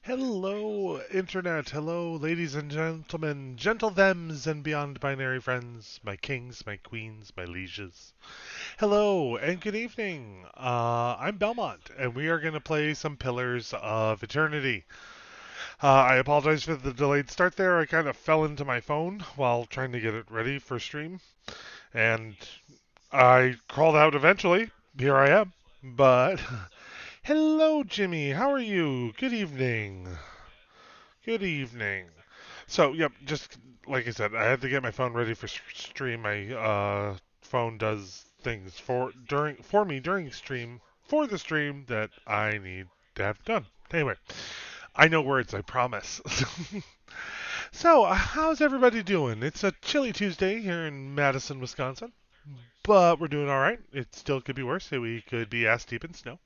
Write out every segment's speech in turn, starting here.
Hello, Internet. Hello, ladies and gentlemen, gentle thems and beyond binary friends, my kings, my queens, my lieges. Hello, and good evening. I'm Belmont, and we are going to play some Pillars of Eternity. I apologize for the delayed start there. I kind of fell into my phone while trying to get it ready for stream, and I crawled out eventually. Here I am. But hello, Jimmy. How are you? Good evening. Good evening. So, yep, just like I said, I had to get my phone ready for stream. My phone does things for me during stream for the stream that I need to have done. Anyway, I know words, I promise. So, how's everybody doing? It's a chilly Tuesday here in Madison, Wisconsin, but we're doing all right. It still could be worse. We could be ass deep in snow.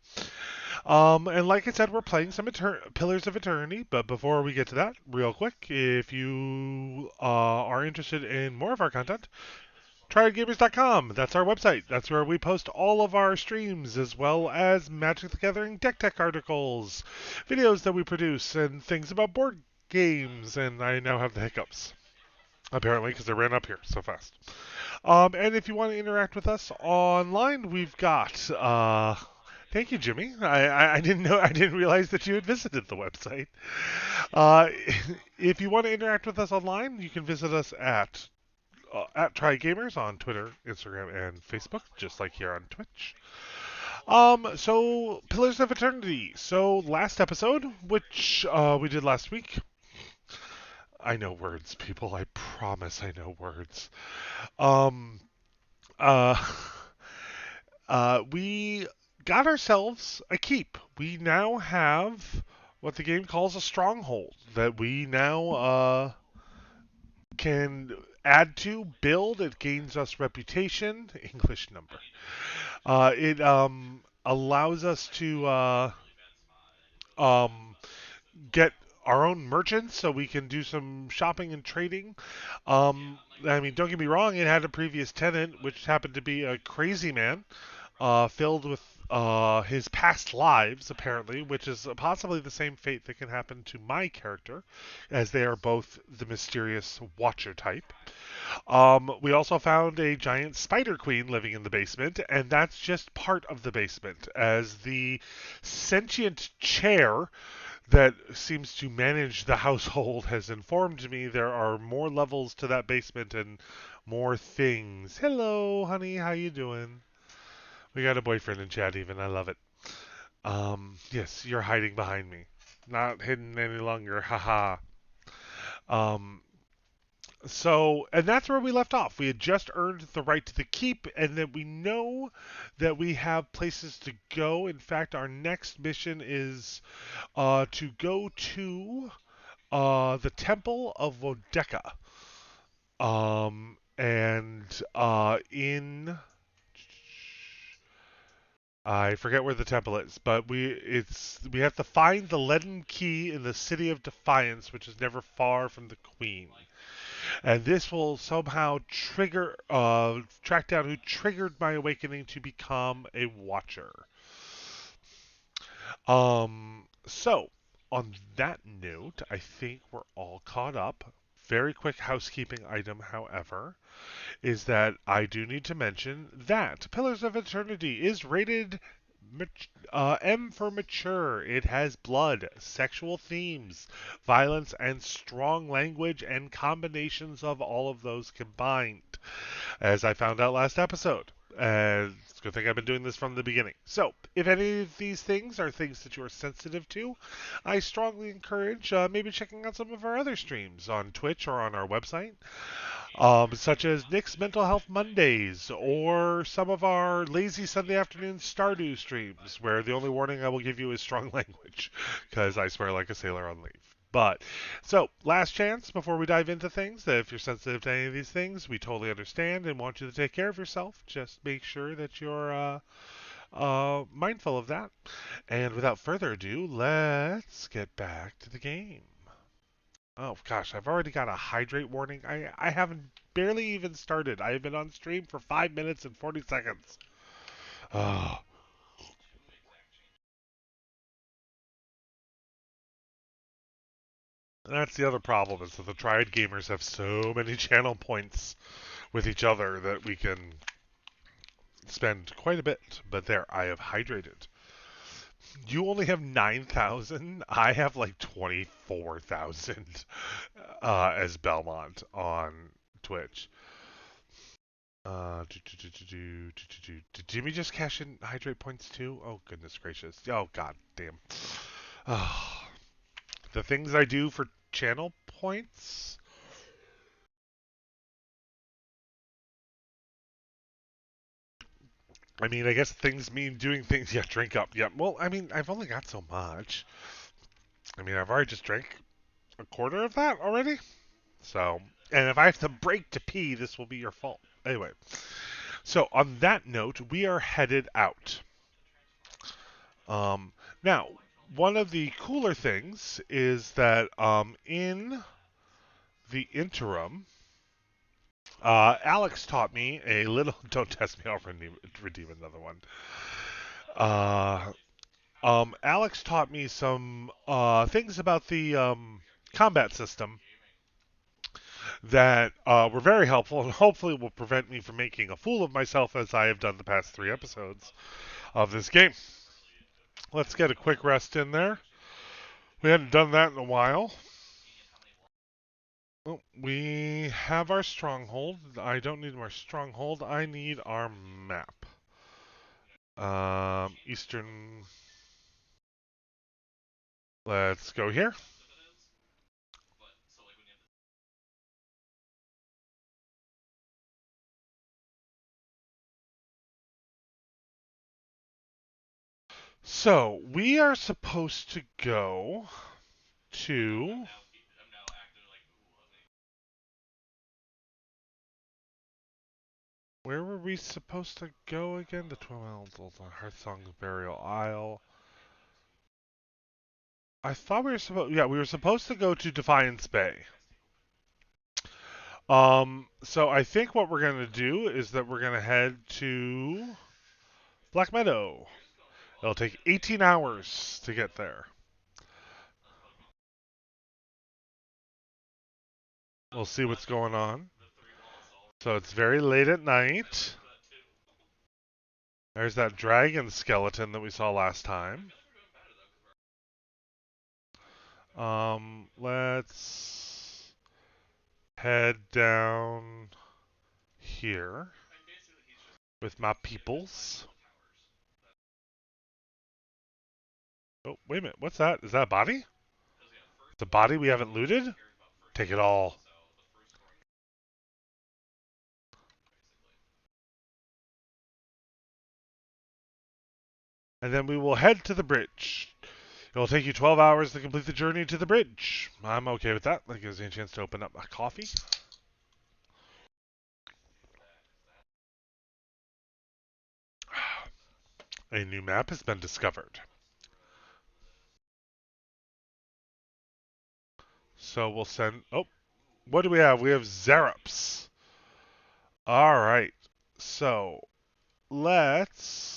And like I said, we're playing some Pillars of Eternity. But before we get to that, real quick, if you are interested in more of our content, trygamers.com. That's our website. That's where we post all of our streams, as well as Magic the Gathering deck tech articles, videos that we produce, and things about board games. And I now have the hiccups, apparently, because I ran up here so fast. And if you want to interact with us online, we've got. Thank you, Jimmy. I didn't know. I didn't realize that you had visited the website. Uh, if you want to interact with us online, you can visit us at Try Gamers on Twitter, Instagram, and Facebook, just like here on Twitch. So Pillars of Eternity. So last episode, which we did last week. I know words, people. I promise I know words. Um, uh, we got ourselves a keep. We now have what the game calls a stronghold that we now can add to, build. It gains us reputation, English number. It allows us to um, get our own merchants so we can do some shopping and trading. I mean, don't get me wrong, it had a previous tenant, which happened to be a crazy man, filled with his past lives, apparently, which is possibly the same fate that can happen to my character, as they are both the mysterious Watcher type. We also found a giant spider queen living in the basement, and that's just part of the basement, as the sentient chair that seems to manage the household has informed me there are more levels to that basement and more things. Hello, honey, how you doing? We got a boyfriend in chat even. I love it. Yes, you're hiding behind me. Not hidden any longer. Haha. Um, and that's where we left off. We had just earned the right to the keep, and then we know that we have places to go. In fact, our next mission is to go to the Temple of Woedica. And in I forget where the temple is, but we have to find the leaden key in the city of Defiance, which is never far from the Queen. And this will somehow track down who triggered my awakening to become a Watcher. So on that note, I think we're all caught up. Very quick housekeeping item, however, is that I do need to mention that Pillars of Eternity is rated M for mature. It has blood, sexual themes, violence, and strong language, and combinations of all of those combined, as I found out last episode. It's a good thing I've been doing this from the beginning. So, if any of these things are things that you are sensitive to, I strongly encourage maybe checking out some of our other streams on Twitch or on our website, such as Nick's Mental Health Mondays or some of our lazy Sunday afternoon Stardew streams, where the only warning I will give you is strong language, because I swear like a sailor on leave. But, so, last chance before we dive into things, that if you're sensitive to any of these things, we totally understand and want you to take care of yourself. Just make sure that you're mindful of that. And without further ado, let's get back to the game. Oh gosh, I've already got a hydrate warning. I haven't barely even started. I have been on stream for 5 minutes and 40 seconds. Oh, And that's the other problem, is that the Triad gamers have so many channel points with each other that we can spend quite a bit. But there, I have hydrated. You only have 9,000. I have like 24,000 as Belmont on Twitch. Did Jimmy just cash in hydrate points too? Oh, goodness gracious. Oh, god damn. Oh, the things I do for channel points? I mean, I guess things mean doing things. Yeah, drink up. Yeah, well, I mean, I've only got so much. I mean, I've already just drank a quarter of that already. So, and if I have to break to pee, this will be your fault. Anyway, so on that note, we are headed out. Now, one of the cooler things is that in the interim, Alex taught me a little. Don't test me. I'll redeem another one. Uh, Alex taught me some things about the combat system that were very helpful and hopefully will prevent me from making a fool of myself as I have done the past 3 episodes of this game. Let's get a quick rest in there. We hadn't done that in a while. Oh, we have our stronghold. I don't need our stronghold. I need our map. Eastern. Let's go here. So we are supposed to go to. Where were we supposed to go again? The 12 Elves on Hearthsong's Burial Isle. I thought we were supposed. Yeah, we were supposed to go to Defiance Bay. So I think what we're gonna do is that we're gonna head to Black Meadow. It'll take 18 hours to get there. We'll see what's going on. So it's very late at night. There's that dragon skeleton that we saw last time. Let's head down here with my peoples. Oh, wait a minute. What's that? Is that a body? It's a body we haven't looted? Take it all. And then we will head to the bridge. It will take you 12 hours to complete the journey to the bridge. I'm okay with that. That gives me a chance to open up my coffee. A new map has been discovered. So we'll send. Oh, what do we have? We have Zerups. All right. So let's.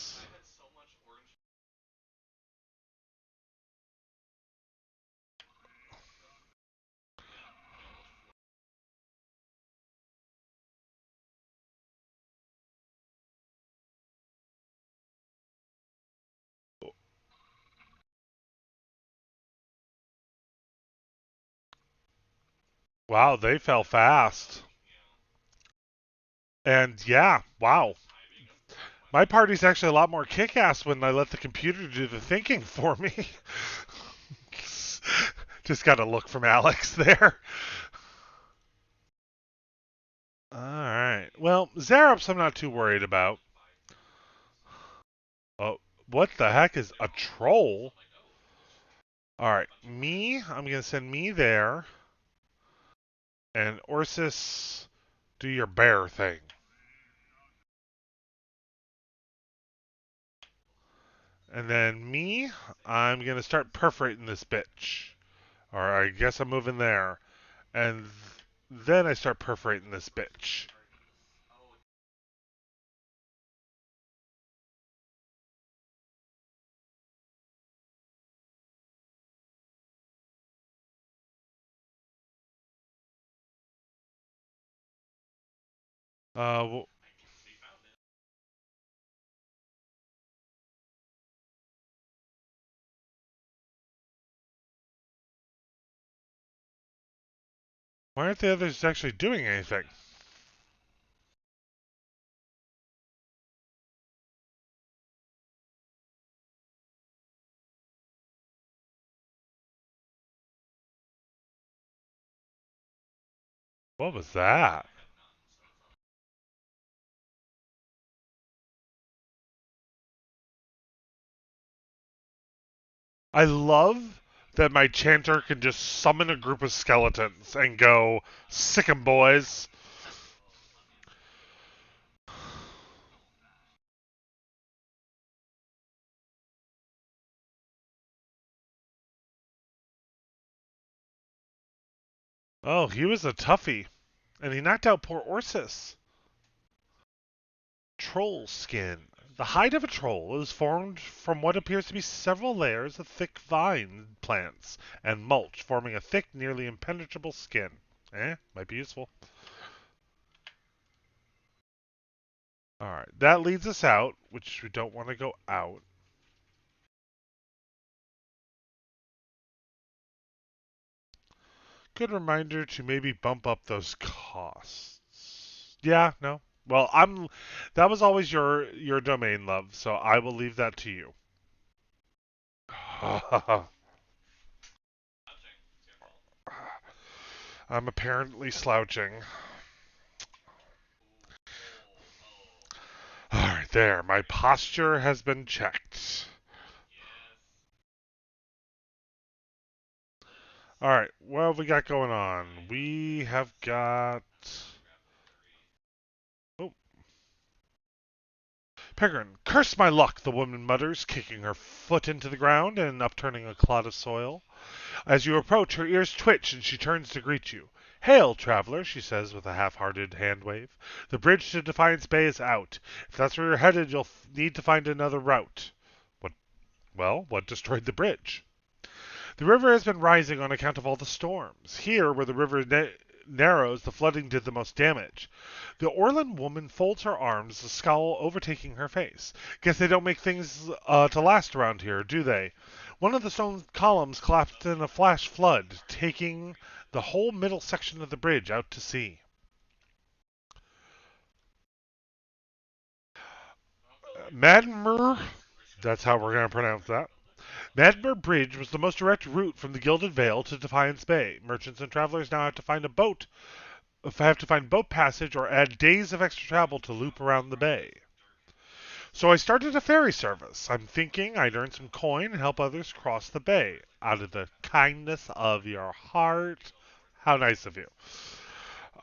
Wow, they fell fast. And yeah, wow. My party's actually a lot more kick ass when I let the computer do the thinking for me. Just got a look from Alex there. Alright. Well, Zerups I'm not too worried about. Oh, what the heck is a troll? Alright, I'm gonna send me there. And Ursus, do your bear thing. And then I'm gonna start perforating this bitch. Or I guess I'm moving there. And then I start perforating this bitch. Uh, why aren't the others actually doing anything? What was that? I love that my chanter can just summon a group of skeletons and go, sick 'em, boys. Oh, he was a toughie. And he knocked out poor Ursus. Troll skin. The hide of a troll is formed from what appears to be several layers of thick vine plants and mulch, forming a thick, nearly impenetrable skin. Might be useful. Alright, that leads us out, which we don't want to go out. Good reminder to maybe bump up those costs. Yeah, no. Well, that was always your domain, love, so I will leave that to you. I'm apparently slouching. Alright, there. My posture has been checked. Alright, what have we got going on? We have got. Oh, Peregrine, curse my luck, the woman mutters, kicking her foot into the ground and upturning a clod of soil. As you approach, her ears twitch and she turns to greet you. Hail, traveler, she says with a half-hearted hand wave. The bridge to Defiance Bay is out. If that's where you're headed, you'll need to find another route. What? Well, what destroyed the bridge? The river has been rising on account of all the storms. Here, where the river narrows, the flooding did the most damage. The Orland woman folds her arms, the scowl overtaking her face. Guess they don't make things to last around here, do they? One of the stone columns collapsed in a flash flood, taking the whole middle section of the bridge out to sea. Madmer, that's how we're going to pronounce that. Madmer Bridge was the most direct route from the Gilded Vale to Defiance Bay. Merchants and travelers now have to find boat passage or add days of extra travel to loop around the bay. So I started a ferry service. I'm thinking I'd earn some coin and help others cross the bay. Out of the kindness of your heart. How nice of you.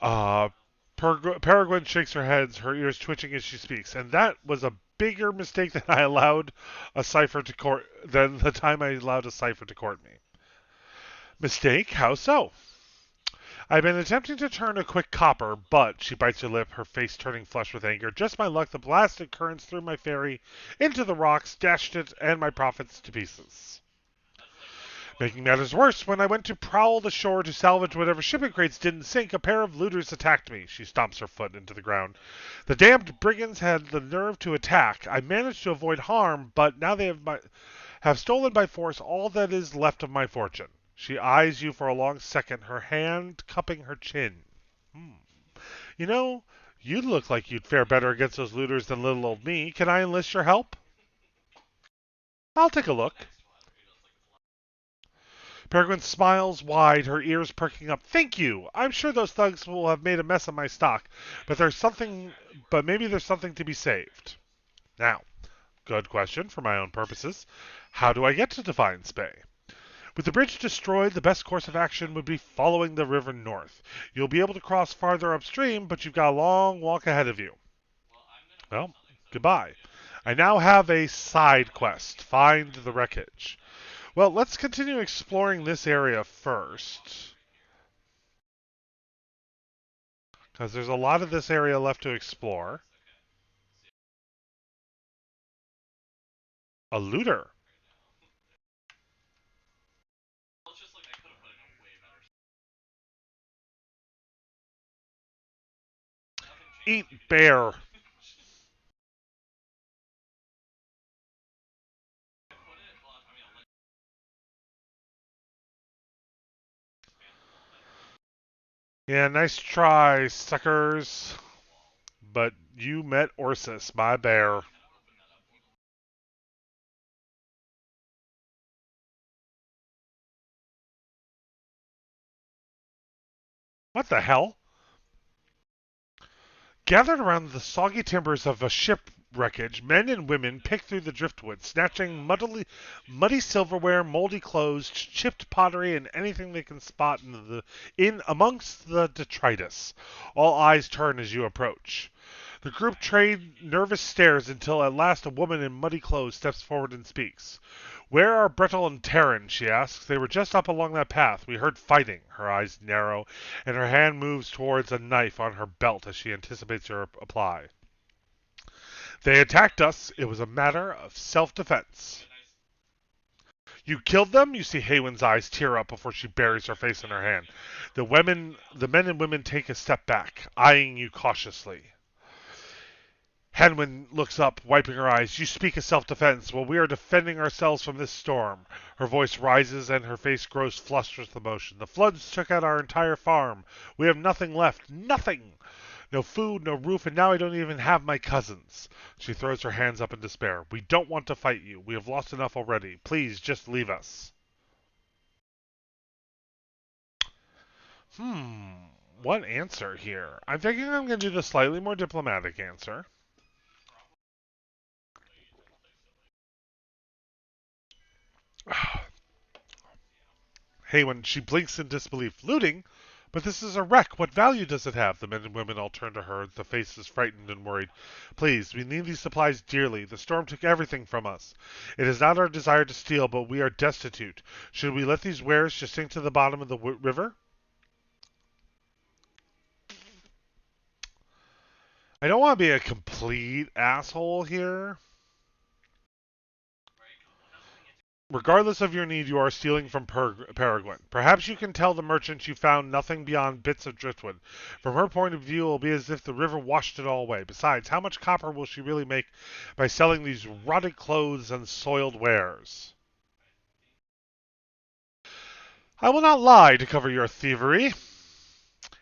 Uh, Peregrine shakes her head, her ears twitching as she speaks. And that was a bigger mistake than I allowed a cipher to court than the time I allowed a cipher to court me. Mistake? How so? I've been attempting to turn a quick copper, but she bites her lip, her face turning flushed with anger. Just my luck, the blasted currents threw my ferry into the rocks, dashed it and my profits to pieces. Making matters worse, when I went to prowl the shore to salvage whatever shipping crates didn't sink, a pair of looters attacked me. She stomps her foot into the ground. The damned brigands had the nerve to attack. I managed to avoid harm, but now they have stolen by force all that is left of my fortune. She eyes you for a long second, her hand cupping her chin. Hmm. You know, you look like you'd fare better against those looters than little old me. Can I enlist your help? I'll take a look. Peregrine smiles wide, her ears perking up. Thank you. I'm sure those thugs will have made a mess of my stock, but maybe there's something to be saved. Now, good question for my own purposes. How do I get to Defiance Bay? With the bridge destroyed, the best course of action would be following the river north. You'll be able to cross farther upstream, but you've got a long walk ahead of you. Well, goodbye. I now have a side quest. Find the wreckage. Well, let's continue exploring this area first, because there's a lot of this area left to explore. A looter. Eat bear. Yeah, nice try, suckers. But you met Ursus, my bear. What the hell? Gathered around the soggy timbers of a ship wreckage, men and women pick through the driftwood, snatching muddy silverware, moldy clothes, chipped pottery, and anything they can spot in amongst the detritus. All eyes turn as you approach. The group trade nervous stares until at last a woman in muddy clothes steps forward and speaks. "Where are Bretel and Terran?" she asks. "They were just up along that path. We heard fighting." Her eyes narrow, and her hand moves towards a knife on her belt as she anticipates your reply. "They attacked us. It was a matter of self-defense." "You killed them?" You see Haywin's eyes tear up before she buries her face in her hand. The men and women take a step back, eyeing you cautiously. Hanwin looks up, wiping her eyes. "You speak of self-defense. Well, we are defending ourselves from this storm." Her voice rises and her face grows flushed with emotion. "The floods took out our entire farm. We have nothing left. Nothing! No food, no roof, and now I don't even have my cousins." She throws her hands up in despair. "We don't want to fight you. We have lost enough already. Please, just leave us." What answer here? I'm thinking I'm going to do the slightly more diplomatic answer. Hey, when she blinks in disbelief. "Looting? But this is a wreck. What value does it have?" The men and women all turn to her, the faces frightened and worried. "Please, we need these supplies dearly. The storm took everything from us. It is not our desire to steal, but we are destitute. Should we let these wares just sink to the bottom of the river?" I don't want to be a complete asshole here. "Regardless of your need, you are stealing from Peregrine. Perhaps you can tell the merchant you found nothing beyond bits of driftwood. From her point of view, it will be as if the river washed it all away. Besides, how much copper will she really make by selling these rotted clothes and soiled wares?" "I will not lie to cover your thievery."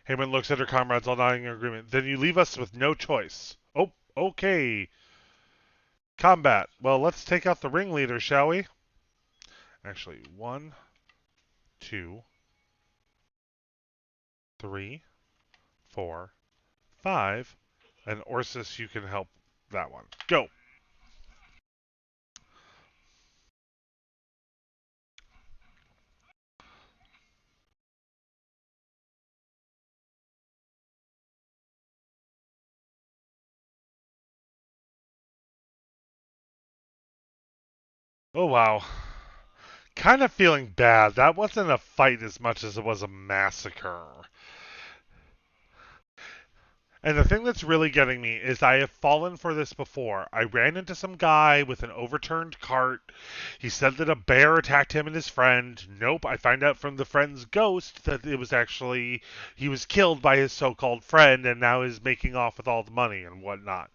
Heyman looks at her comrades, all nodding in agreement. "Then you leave us with no choice." "Oh, okay. Combat. Well, let's take out the ringleader, shall we?" Actually, 1, 2, 3, 4, 5, and Ursus, you can help that one. Go. Oh, wow. Kind of feeling bad. That wasn't a fight as much as it was a massacre. And the thing that's really getting me is I have fallen for this before. I ran into some guy with an overturned cart. He said that a bear attacked him and his friend. Nope, I find out from the friend's ghost that it was actually he was killed by his so-called friend and now is making off with all the money and whatnot.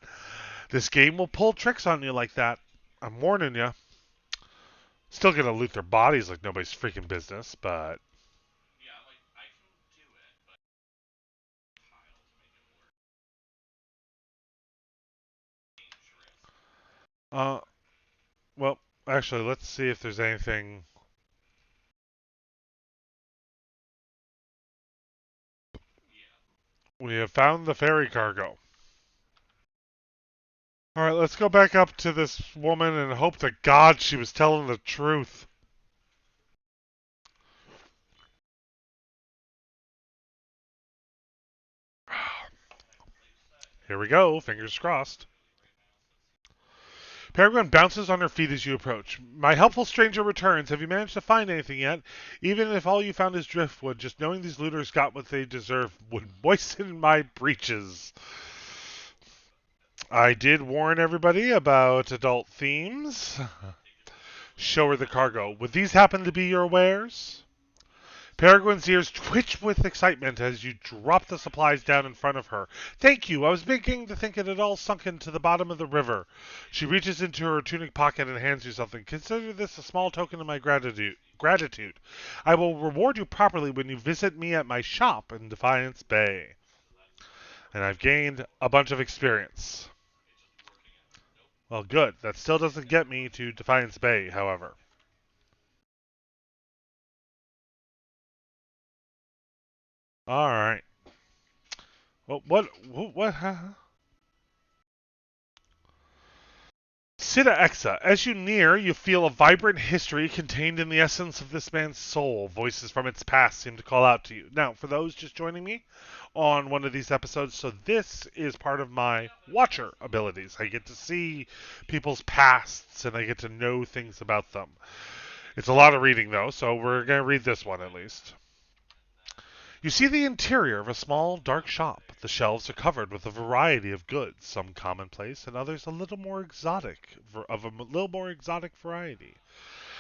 This game will pull tricks on you like that. I'm warning you. Still gonna loot their bodies like nobody's freaking business, but uh, well, actually, let's see if there's anything. We have found the ferry cargo. All right, let's go back up to this woman and hope to God she was telling the truth. Here we go, fingers crossed. Peregrine bounces on her feet as you approach. "My helpful stranger returns. Have you managed to find anything yet? Even if all you found is driftwood, just knowing these looters got what they deserve would moisten my breeches." I did warn everybody about adult themes. Show her the cargo. "Would these happen to be your wares?" Peregrine's ears twitch with excitement as you drop the supplies down in front of her. Thank you. I was beginning to think it had all sunken to the bottom of the river. She reaches into her tunic pocket and hands you something. Consider this a small token of my gratitude. I will reward you properly when you visit me at my shop in Defiance Bay. And I've gained a bunch of experience. Well, good. That still doesn't get me to Defiance Bay, however. All right. Well, what? Sita Exa. As you near, you feel a vibrant history contained in the essence of this man's soul. Voices from its past seem to call out to you. Now, for those just joining me on one of these episodes, so this is part of my Watcher abilities. I get to see people's pasts and I get to know things about them. It's a lot of reading, though, so we're going to read this one at least. You see the interior of a small, dark shop. The shelves are covered with a variety of goods, some commonplace and others a little more exotic, of a little more exotic variety.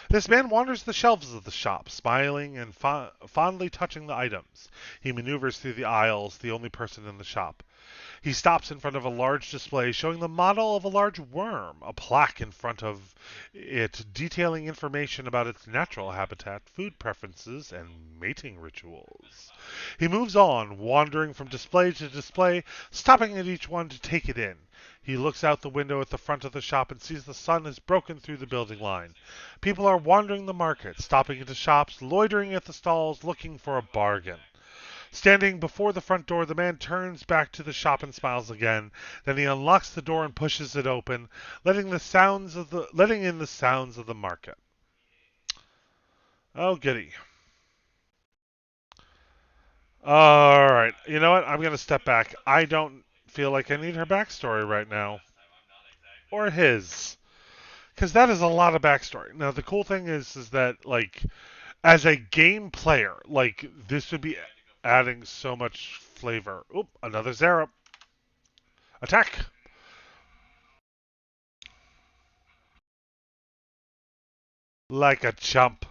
This man wanders the shelves of the shop, smiling and fondly touching the items. He maneuvers through the aisles, the only person in the shop. He stops in front of a large display showing the model of a large worm, a plaque in front of it detailing information about its natural habitat, food preferences, and mating rituals. He moves on, wandering from display to display, stopping at each one to take it in. He looks out the window at the front of the shop and sees the sun has broken through the building line. People are wandering the market, stopping into shops, loitering at the stalls, looking for a bargain. Standing before the front door, the man turns back to the shop and smiles again. Then he unlocks the door and pushes it open, letting in the sounds of the market. Oh, goody. All right. You know what? I'm going to step back. I don't feel like I need her backstory right now. Or his. Because that is a lot of backstory. Now, the cool thing is that, like, as a game player, like, this would be adding so much flavor. Oop, another Zara. Attack! Like a chump.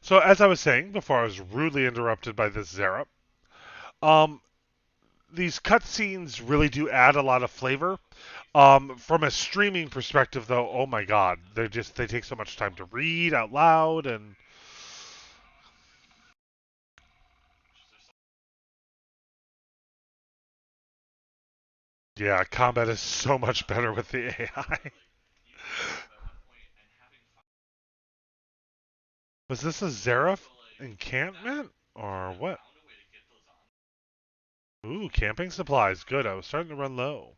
So, as I was saying before I was rudely interrupted by this Zara, um, these cutscenes really do add a lot of flavor. From a streaming perspective, though, oh my god, they take so much time to read out loud, and yeah, combat is so much better with the AI. Was this a Zeref encampment or what? Ooh, camping supplies. Good. I was starting to run low.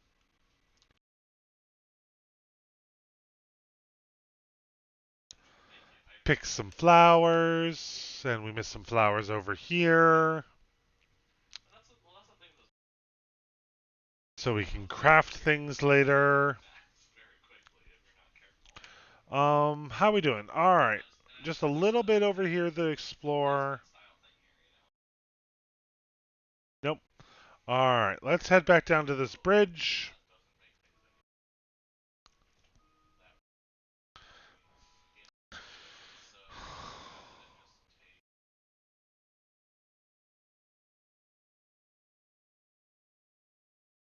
Pick some flowers, and we missed some flowers over here. So we can craft things later. How we doing? All right. Just a little bit over here to explore. Nope. All right. Let's head back down to this bridge.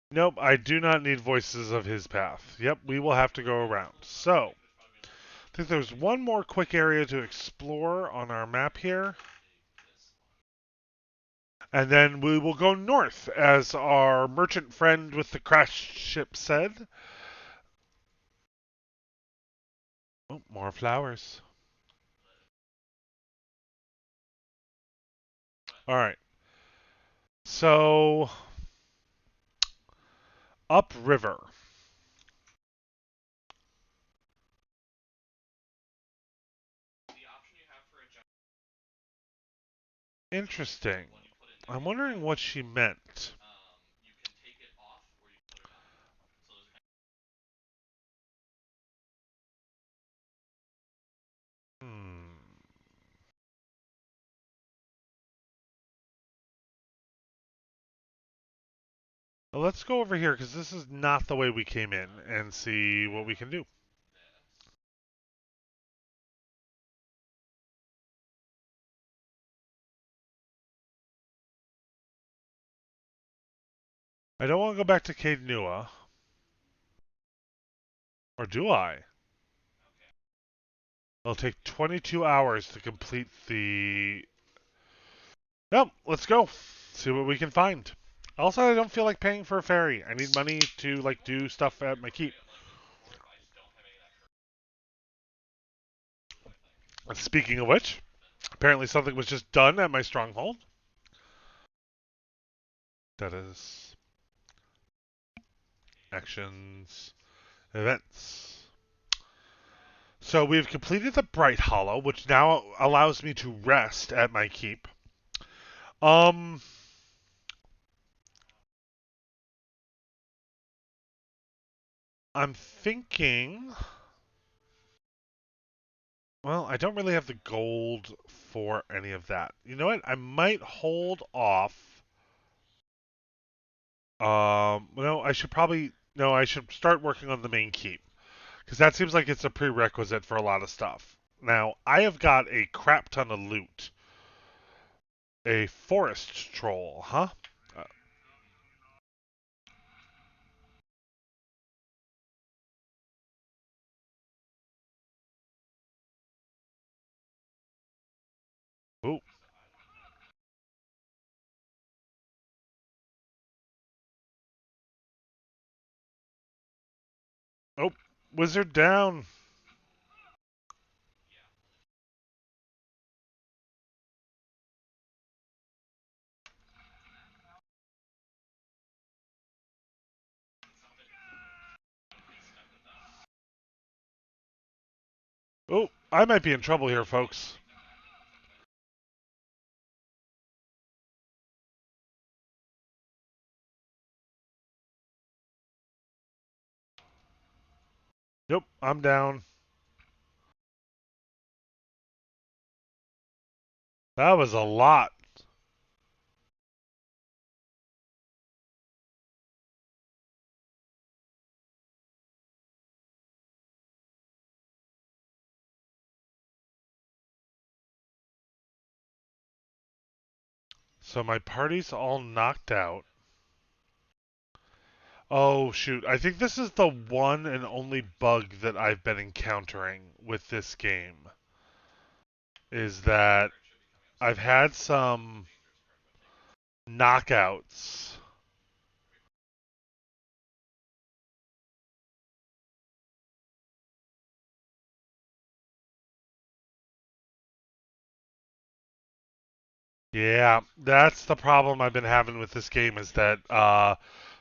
Nope, I do not need voices of his path. Yep, we will have to go around. So, I think there's one more quick area to explore on our map here. And then we will go north, as our merchant friend with the crashed ship said. Oh, more flowers. All right. So, upriver. Interesting. I'm wondering what she meant. Hmm. Well, let's go over here because this is not the way we came in and see what we can do. I don't want to go back to Caed Nua. Or do I? It'll take 22 hours to complete the... Nope, let's go. See what we can find. Also, I don't feel like paying for a ferry. I need money to, like, do stuff at my keep. Speaking of which, apparently something was just done at my stronghold. That is... Actions... Events. So we've completed the Bright Hollow, which now allows me to rest at my keep. Um... I'm thinking... Well, I don't really have the gold for any of that. You know what? I might hold off. No, I should probably no. I should start working on the main keep because that seems like it's a prerequisite for a lot of stuff. Now, I have got a crap ton of loot. A forest troll, huh? Uh, oh, oh, wizard down. Oh, I might be in trouble here, folks. Nope, I'm down. That was a lot. So my party's all knocked out. Oh shoot, I think this is the one and only bug that I've been encountering with this game is that I've had some knockouts. Yeah, that's the problem I've been having with this game is that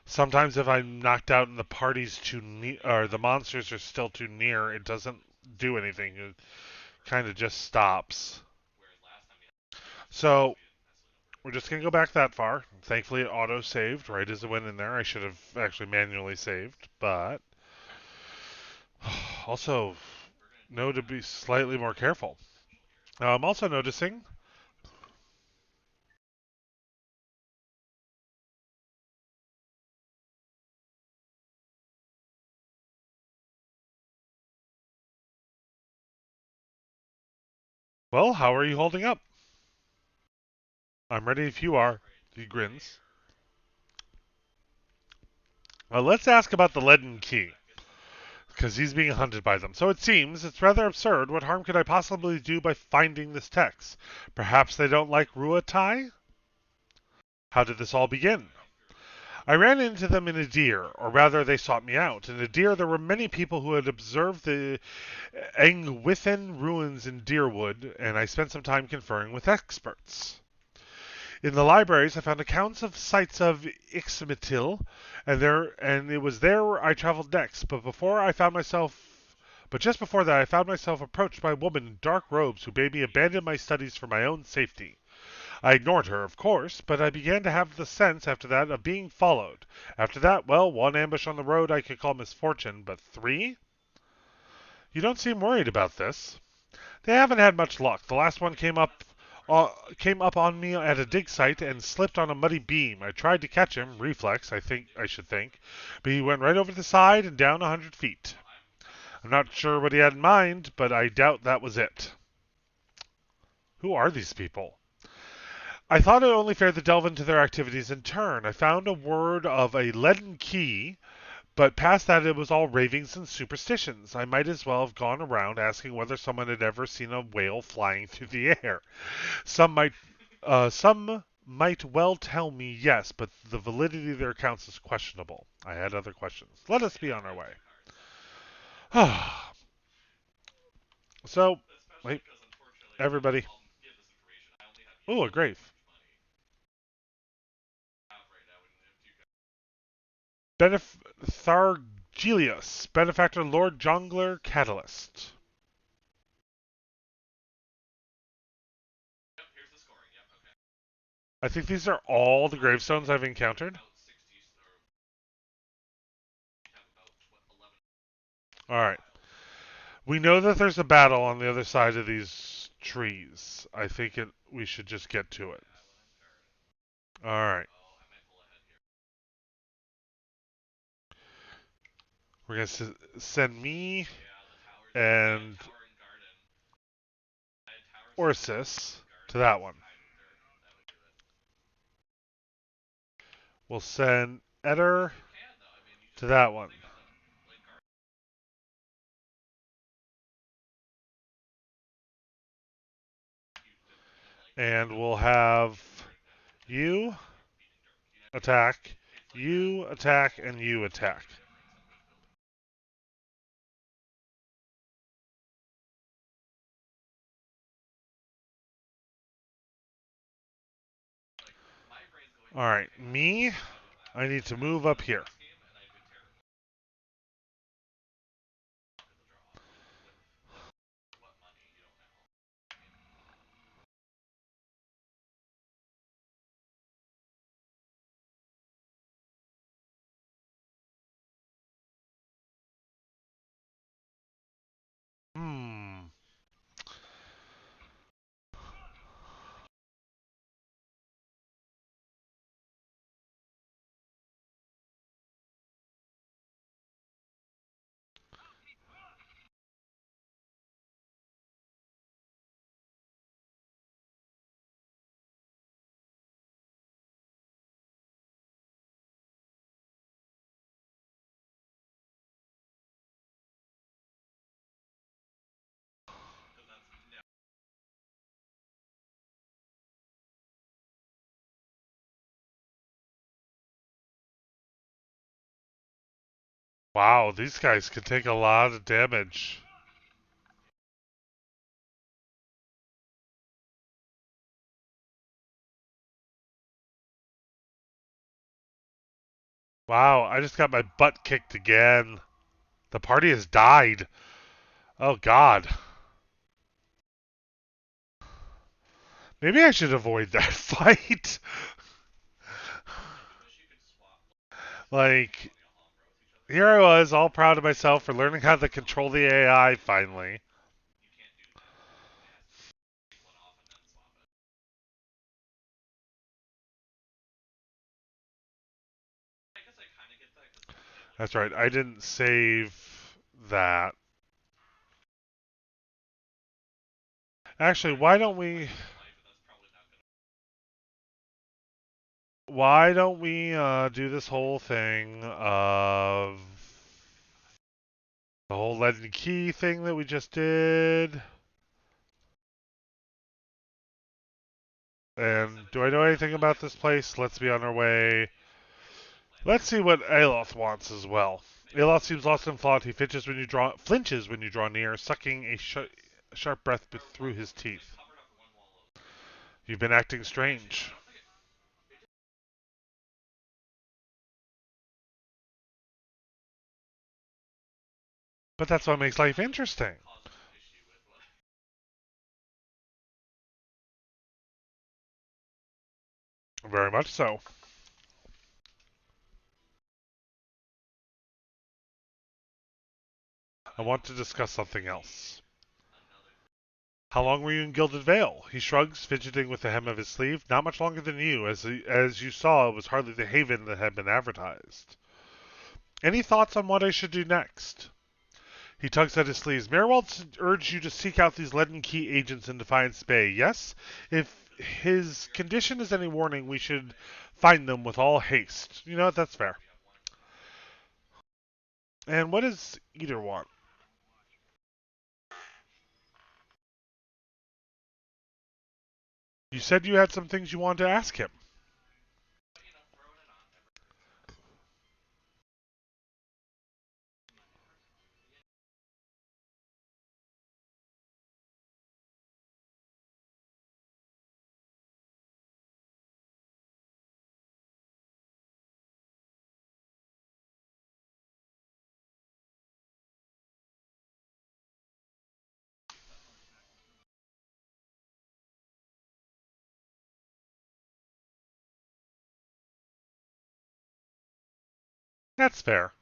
sometimes if I'm knocked out and the party's too near or the monsters are still too near, it doesn't do anything. It kind of just stops. So we're just gonna go back that far. Thankfully, it auto saved right as it went in there. I should have actually manually saved, but also know to be slightly more careful. I'm also noticing. Well, how are you holding up? I'm ready if you are. He grins. Well, let's ask about the leaden key, because he's being hunted by them. So it seems it's rather absurd. What harm could I possibly do by finding this text? Perhaps they don't like Ruatai? How did this all begin? I ran into them in Adir, or rather, they sought me out. In Adir, there were many people who had observed the Engwithen ruins in Deerwood, and I spent some time conferring with experts. In the libraries, I found accounts of sites of Ixmitil, and it was there where I traveled next. But just before that, I found myself approached by a woman in dark robes who bade me abandon my studies for my own safety. I ignored her, of course, but I began to have the sense after that of being followed. After that, well, one ambush on the road I could call misfortune, but three? You don't seem worried about this. They haven't had much luck. The last one came up on me at a dig site and slipped on a muddy beam. I tried to catch him, reflex, I should think, but he went right over the side and down 100 feet. I'm not sure what he had in mind, but I doubt that was it. Who are these people? I thought it only fair to delve into their activities in turn. I found a word of a leaden key, but past that it was all ravings and superstitions. I might as well have gone around asking whether someone had ever seen a whale flying through the air. Some might well tell me yes, but the validity of their accounts is questionable. I had other questions. Let us be on our way. So, wait, everybody. Oh, a grave. Thargelius, benefactor Lord Jongler Catalyst. I think these are all the gravestones I've encountered. Alright. We know that there's a battle on the other side of these trees. I think we should just get to it. Alright. We're going to send me and Orsis to that one. We'll send Eder to that one. And we'll have you attack, you attack, and you attack. Alright, me, I need to move up here. Hmm. Wow, these guys could take a lot of damage. Wow, I just got my butt kicked again. The party has died. Oh, God. Maybe I should avoid that fight. Like, here I was, all proud of myself for learning how to control the AI finally. That's right, I didn't save that. Actually, why don't we do this whole thing of the whole leaden key thing that we just did? And do I know anything about this place? Let's be on our way. Let's see what Aloth wants as well. Aloth seems lost in thought. He flinches when you draw near, sucking a sharp breath through his teeth. You've been acting strange. But that's what makes life interesting. Very much so. I want to discuss something else. How long were you in Gilded Vale? He shrugs, fidgeting with the hem of his sleeve. Not much longer than you. As you saw, it was hardly the haven that had been advertised. Any thoughts on what I should do next? He tugs at his sleeves. Merwald urged you to seek out these leaden key agents in Defiance Bay. Yes? If his condition is any warning, we should find them with all haste. You know what? That's fair. And what does Eater want? You said you had some things you wanted to ask him. That's fair.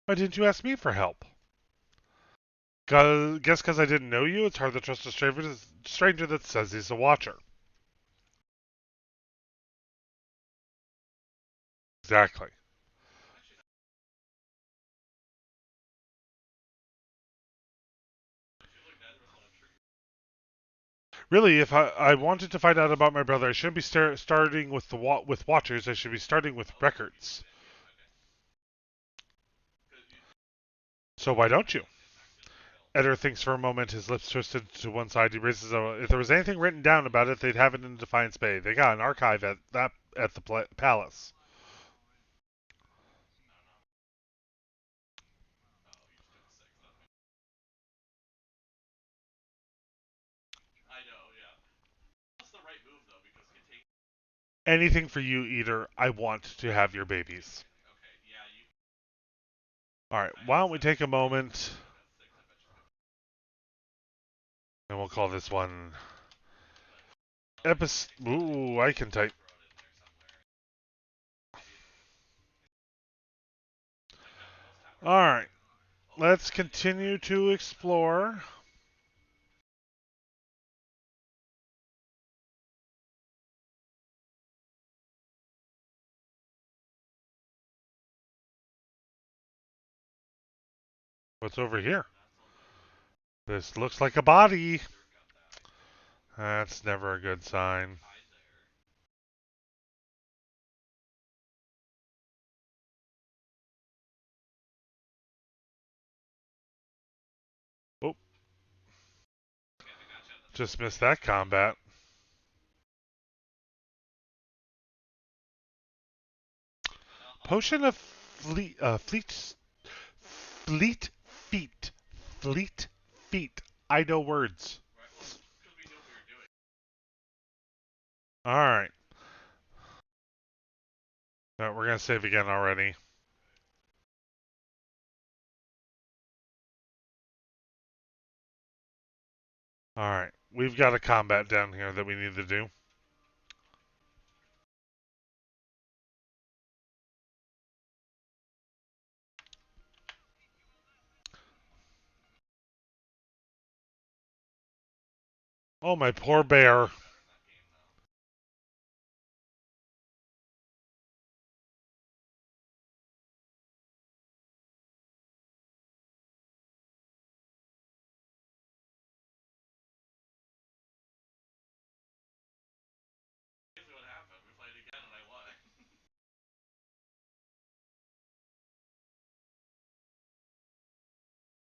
Why didn't you ask me for help? Guess because I didn't know you, it's hard to trust a stranger that says he's a watcher. Exactly. Really, if I wanted to find out about my brother, I shouldn't be starting with with watchers. I should be starting with records. So why don't you? Eder thinks for a moment, his lips twisted to one side. He raises a. If there was anything written down about it, they'd have it in Defiance Bay. They got an archive at the palace. Anything for you, Eater. I want to have your babies. All right. Why don't we take a moment and we'll call this one episode. Ooh, I can type. All right. Let's continue to explore. What's over here? This looks like a body. That's never a good sign. Oh, just missed that combat. Potion of fleet feet. Fleet feet. I know words. All right. No, we're gonna save again already. All right. We've got a combat down here that we need to do. Oh, my poor bear.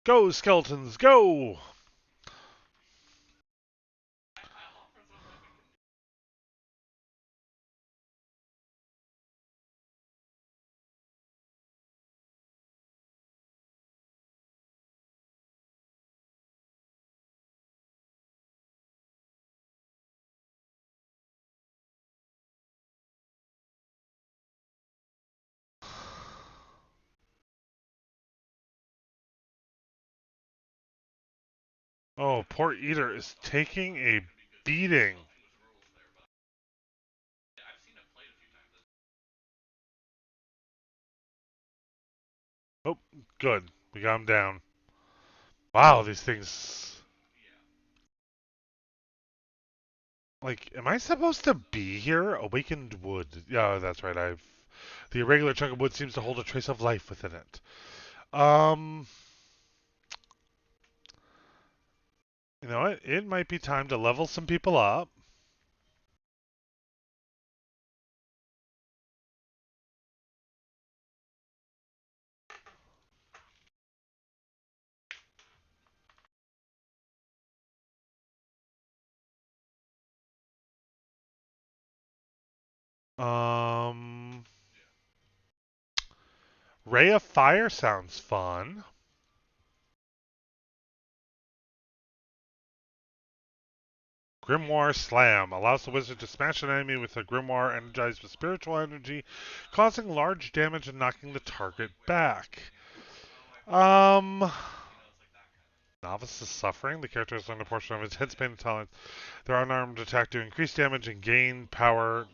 Go, skeletons, go! Oh, poor Eater is taking a beating. Oh, good. We got him down. Wow, these things. Like, am I supposed to be here? Awakened wood. Yeah, that's right. The irregular chunk of wood seems to hold a trace of life within it. Um, you know what? It might be time to level some people up. Um, Ray of Fire sounds fun. Grimoire Slam allows the wizard to smash an enemy with a grimoire energized with spiritual energy, causing large damage and knocking the target back. Um, Novice is suffering. The character has learned a portion of its head pain and talent. Their unarmed attack to increase damage and gain power.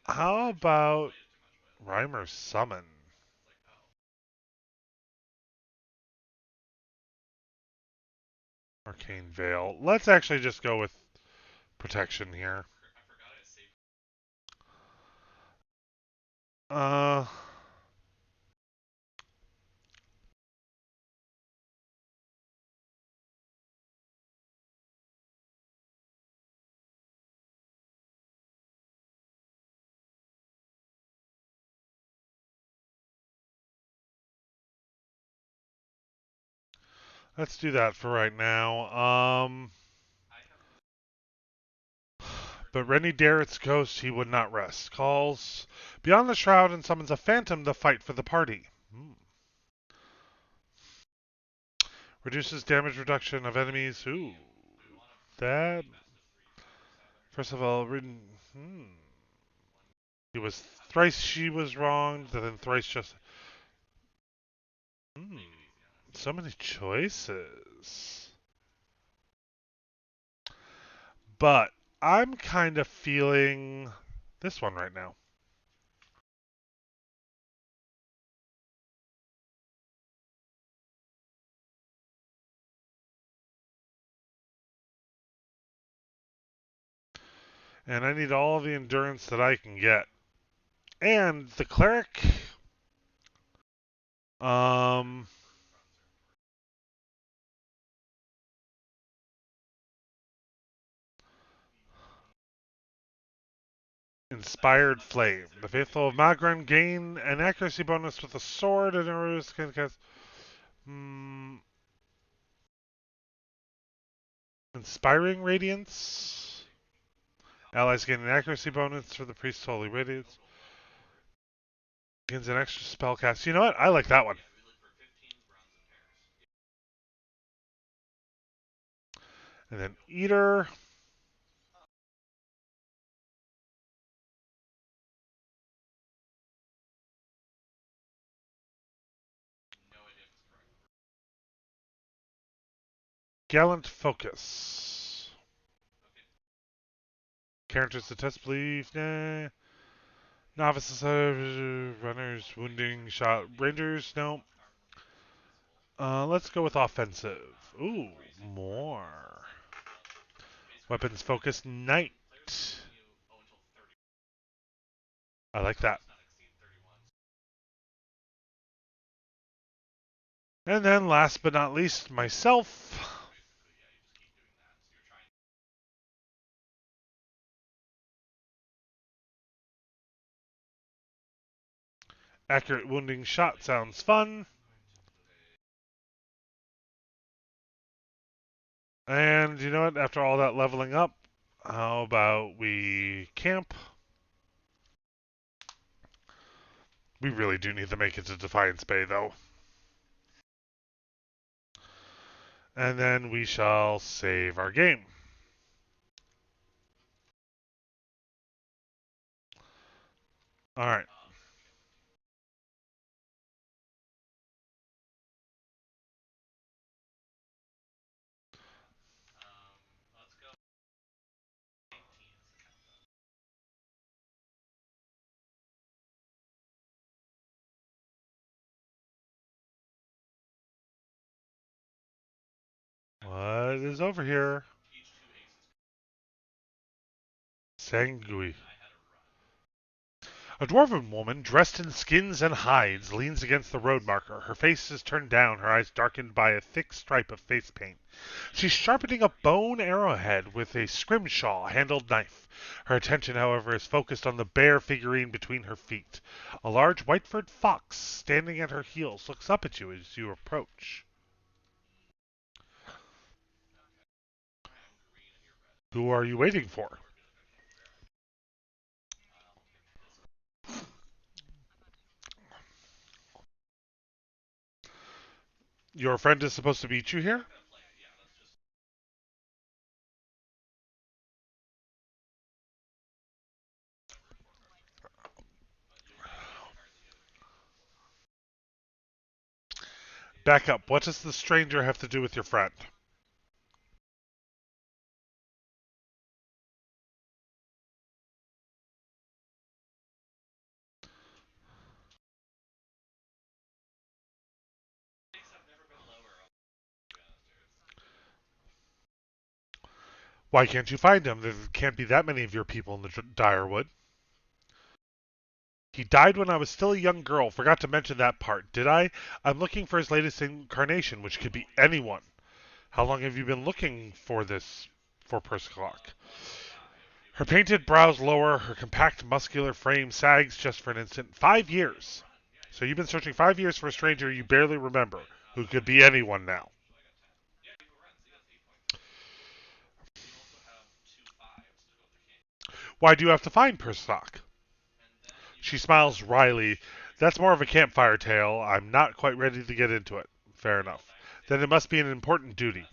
How about Rhymer's Summon? Arcane Veil. Let's actually just go with protection here. Uh, let's do that for right now. But Rennie Darrett's ghost, he would not rest. Calls beyond the shroud and summons a phantom to fight for the party. Reduces damage reduction of enemies. Ooh, that. First of all, he was thrice she was wronged, then thrice just. Hmm. So many choices. But I'm kind of feeling this one right now. And I need all the endurance that I can get. And the cleric, um, Inspired Flame. The faithful of Magran gain an accuracy bonus with a sword and arrows can cast. Inspiring Radiance. Allies gain an accuracy bonus for the priest's holy radiance. Gains an extra spell cast. You know what? I like that one. And then Eater. Gallant Focus. Characters to test belief. Nah. Novices, runners, wounding, shot, rangers. No. Let's go with offensive. Ooh, more. Weapons focus knight. I like that. And then last but not least, myself. Accurate wounding shot sounds fun. And you know what? After all that leveling up, how about we camp? We really do need to make it to Defiance Bay, though. And then we shall save our game. All right. is over here. Sangui. A dwarven woman, dressed in skins and hides, leans against the road marker. Her face is turned down, her eyes darkened by a thick stripe of face paint. She's sharpening a bone arrowhead with a scrimshaw-handled knife. Her attention, however, is focused on the bear figurine between her feet. A large white-furred fox, standing at her heels, looks up at you as you approach. Who are you waiting for? Your friend is supposed to meet you here? Back up. What does the stranger have to do with your friend? Why can't you find him? There can't be that many of your people in the Direwood. He died when I was still a young girl. Forgot to mention that part, did I? I'm looking for his latest incarnation, which could be anyone. How long have you been looking for this, for Persiclock? Her painted brows lower, her compact muscular frame sags just for an instant. 5 years. So you've been searching 5 years for a stranger you barely remember, who could be anyone now. Why do you have to find Persiclock? She smiles wryly. That's more of a campfire tale. I'm not quite ready to get into it. Fair enough. Then it must be an important duty.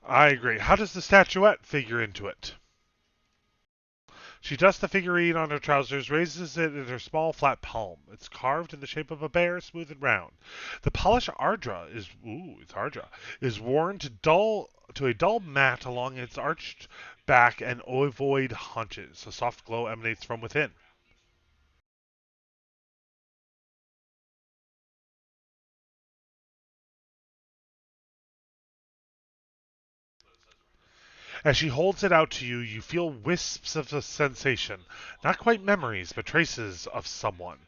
I agree. How does the statuette figure into it? She dusts the figurine on her trousers, raises it in her small flat palm. It's carved in the shape of a bear, smooth and round. The polished ardra is worn to a dull mat along its arched back and ovoid haunches. A soft glow emanates from within. As she holds it out to you, you feel wisps of a sensation. Not quite memories, but traces of someone.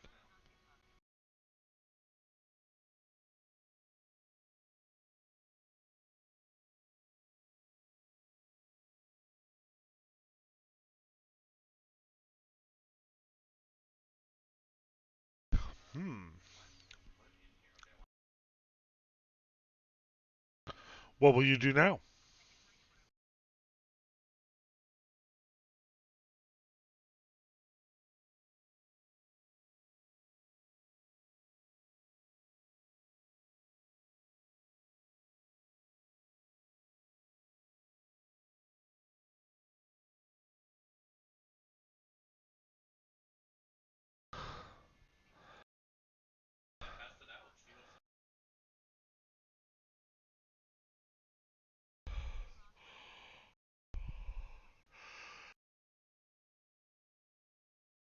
Hmm. What will you do now?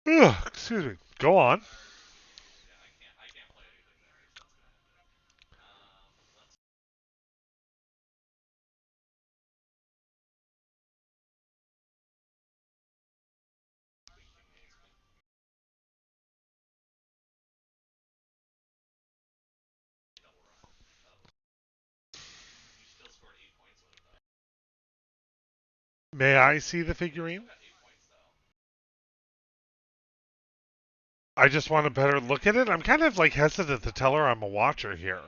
Ugh, excuse me. Go on. May I see the figurine? I just want a better look at it. I'm kind of like hesitant to tell her I'm a watcher here.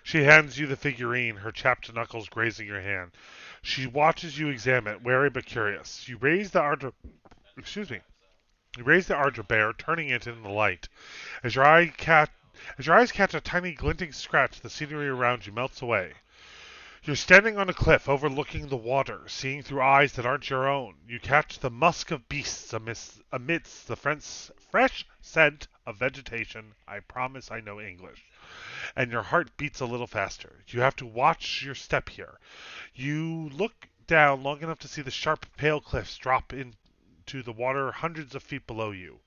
She hands you the figurine, her chapped knuckles grazing your hand. She watches you examine it, wary but curious. Excuse me. You raise the Ardra bear, turning it in the light. As your eye cat as your eyes catch a tiny glinting scratch, the scenery around you melts away. You're standing on a cliff overlooking the water, seeing through eyes that aren't your own. You catch the musk of beasts amidst the fresh scent of vegetation. I promise I know English. And your heart beats a little faster. You have to watch your step here. You look down long enough to see the sharp, pale cliffs drop into the water hundreds of feet below you.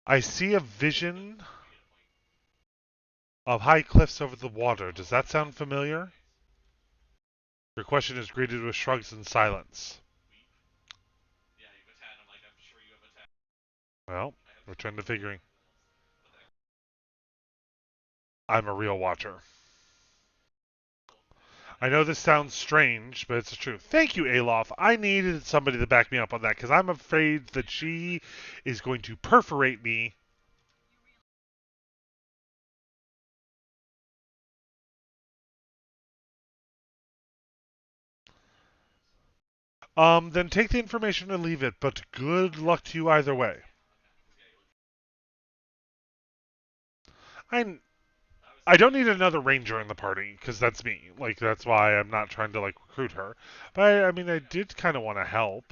I see a vision of high cliffs over the water. Does that sound familiar? Your question is greeted with shrugs and silence. Well, return to figuring. I'm a real watcher. I know this sounds strange, but it's the truth. Thank you, Alof. I needed somebody to back me up on that because I'm afraid that she is going to perforate me. Then take the information and leave it, but good luck to you either way. I I don't need another ranger in the party because that's me. Like that's why I'm not trying to like recruit her. But I mean, I did kind of want to help.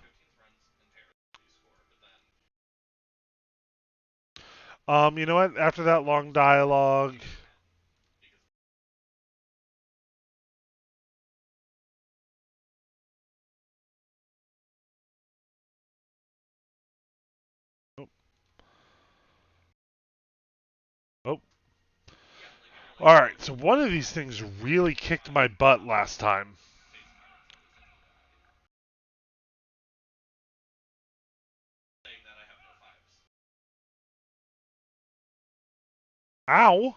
You know what? After that long dialogue, oh, oh. All right. So one of these things really kicked my butt last time. Ow!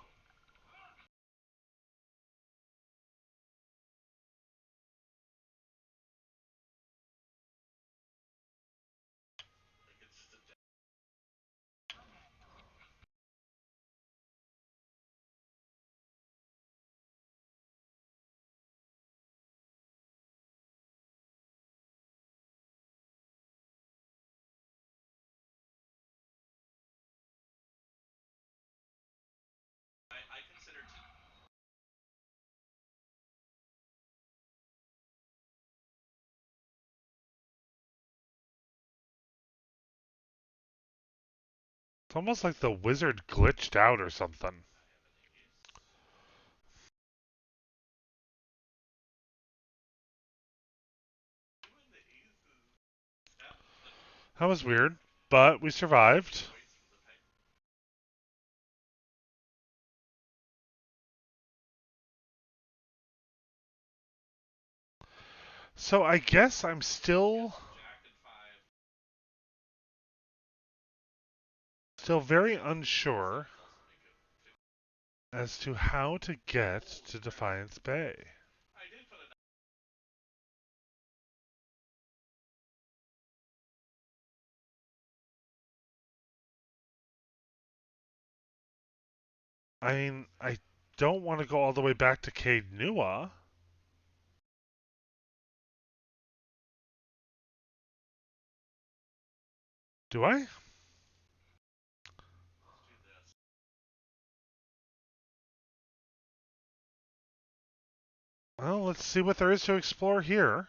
It's almost like the wizard glitched out or something. That was weird, but we survived. So I guess I'm still very unsure as to how to get to Defiance Bay. I mean, I don't want to go all the way back to Cade Nua. Do I? Well, let's see what there is to explore here.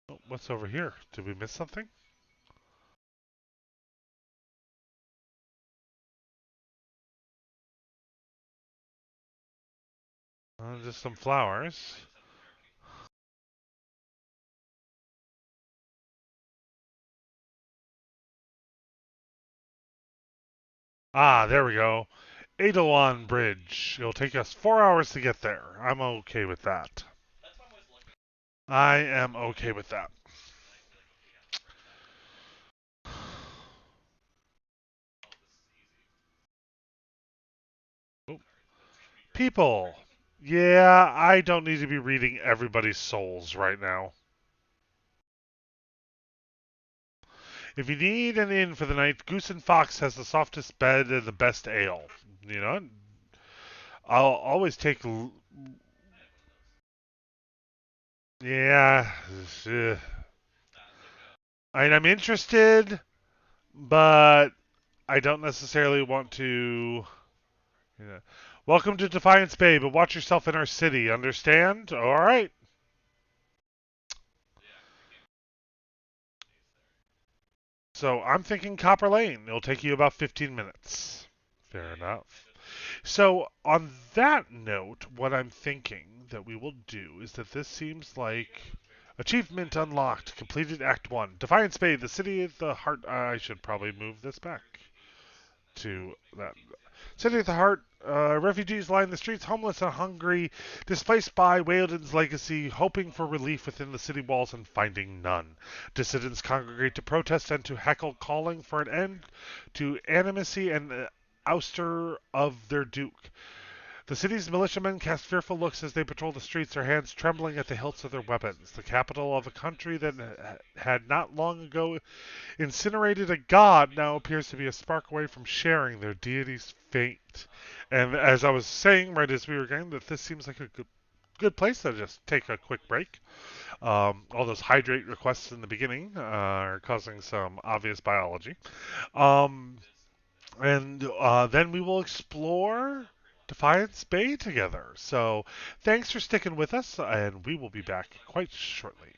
Oh, what's over here? Did we miss something? Just some flowers. Ah, there we go. Eidolon Bridge. It'll take us 4 hours to get there. I'm okay with that. I am okay with that. Oh, people. Yeah, I don't need to be reading everybody's souls right now. If you need an inn for the night, Goose and Fox has the softest bed and the best ale. You know, I'll always take. Yeah, I'm interested, but I don't necessarily want to. Yeah. Welcome to Defiance Bay, but watch yourself in our city. Understand? All right. So I'm thinking Copper Lane. It'll take you about 15 minutes. Fair enough. So on that note, what I'm thinking that we will do is that this seems like achievement unlocked, completed Act 1. Defiance Bay, the city of the heart. I should probably move this back to that. City at the heart, refugees line the streets, homeless and hungry, displaced by Wheldon's legacy, hoping for relief within the city walls and finding none. Dissidents congregate to protest and to heckle, calling for an end to animacy and ouster of their duke. The city's militiamen cast fearful looks as they patrol the streets, their hands trembling at the hilts of their weapons. The capital of a country that had not long ago incinerated a god now appears to be a spark away from sharing their deity's fate. And as I was saying right as we were going, that this seems like a good place to just take a quick break. All those hydrate requests in the beginning are causing some obvious biology. Um, and then we will explore Defiance Bay together. So thanks for sticking with us, and we will be back quite shortly.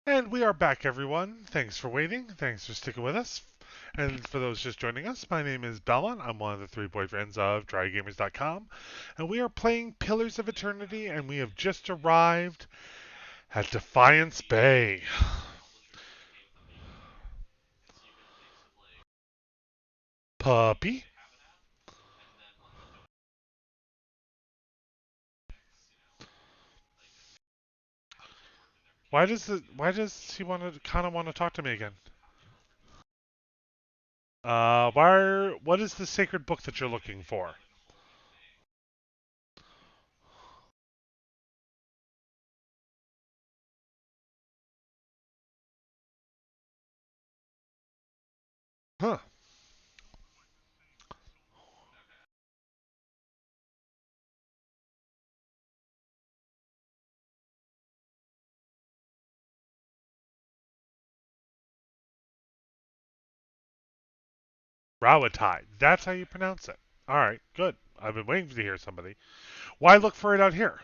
And we are back, everyone. Thanks for waiting. Thanks for sticking with us. And for those just joining us, my name is Belmont. I'm one of the three boyfriends of DryGamers.com. And we are playing Pillars of Eternity, and we have just arrived at Defiance Bay. Puppy? Why does he want to talk to me again? What is the sacred book that you're looking for? Huh. Rawatide. That's how you pronounce it. Alright, good. I've been waiting to hear somebody. Why look for it out here?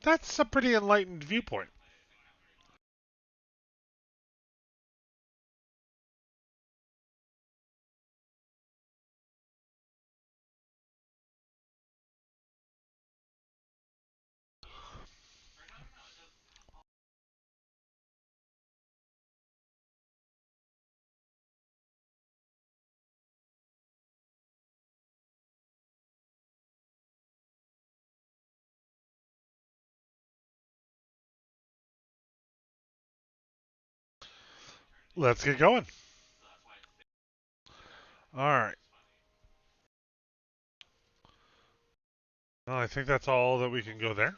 That's a pretty enlightened viewpoint. Let's get going. Alright. Well, I think that's all that we can go there.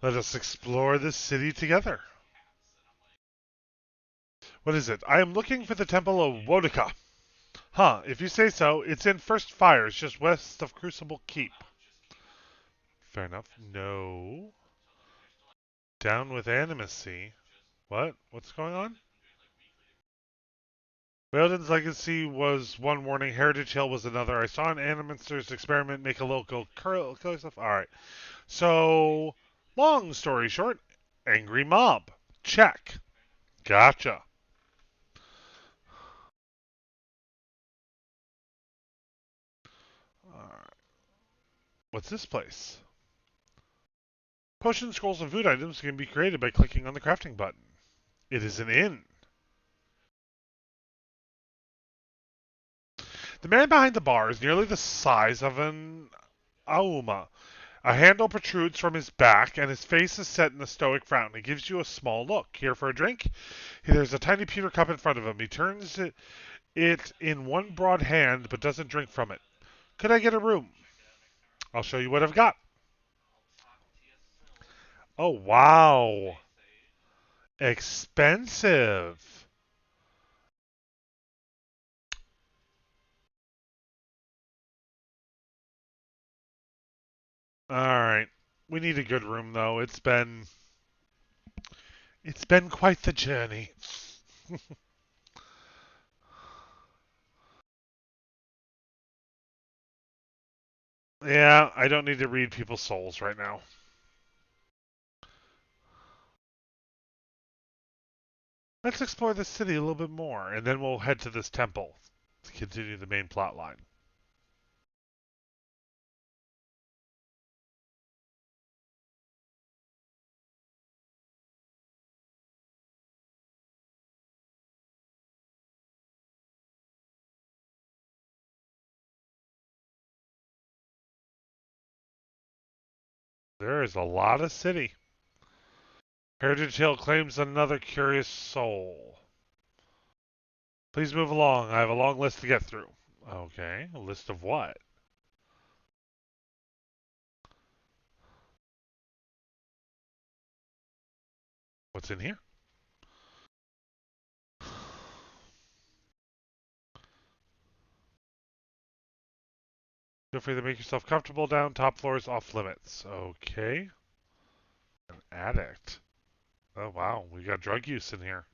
Let us explore this city together. What is it? I am looking for the Temple of Woedica. Huh, if you say so, it's in First Fires, just west of Crucible Keep. Fair enough. No. Down with Animacy. What? What's going on? Whalden's legacy was one warning. Heritage Hill was another. I saw an Animaster's experiment make a local kill stuff. Alright. So, long story short, angry mob. Check. Gotcha. Alright. What's this place? Potion scrolls and food items can be created by clicking on the crafting button. It is an inn. The man behind the bar is nearly the size of an Auma. A handle protrudes from his back, and his face is set in a stoic frown. He gives you a small look. Here for a drink? There's a tiny pewter cup in front of him. He turns it in one broad hand, but doesn't drink from it. Could I get a room? I'll show you what I've got. Oh, wow. Expensive. All right. We need a good room, though. It's been quite the journey. Yeah, I don't need to read people's souls right now. Let's explore the city a little bit more, and then we'll head to this temple to continue the main plot line. There is a lot of city. Heritage Hill claims another curious soul. Please move along. I have a long list to get through. Okay, a list of what? What's in here? Feel free to make yourself comfortable down. Top floor is off limits. Okay. An addict. Oh wow, we got drug use in here.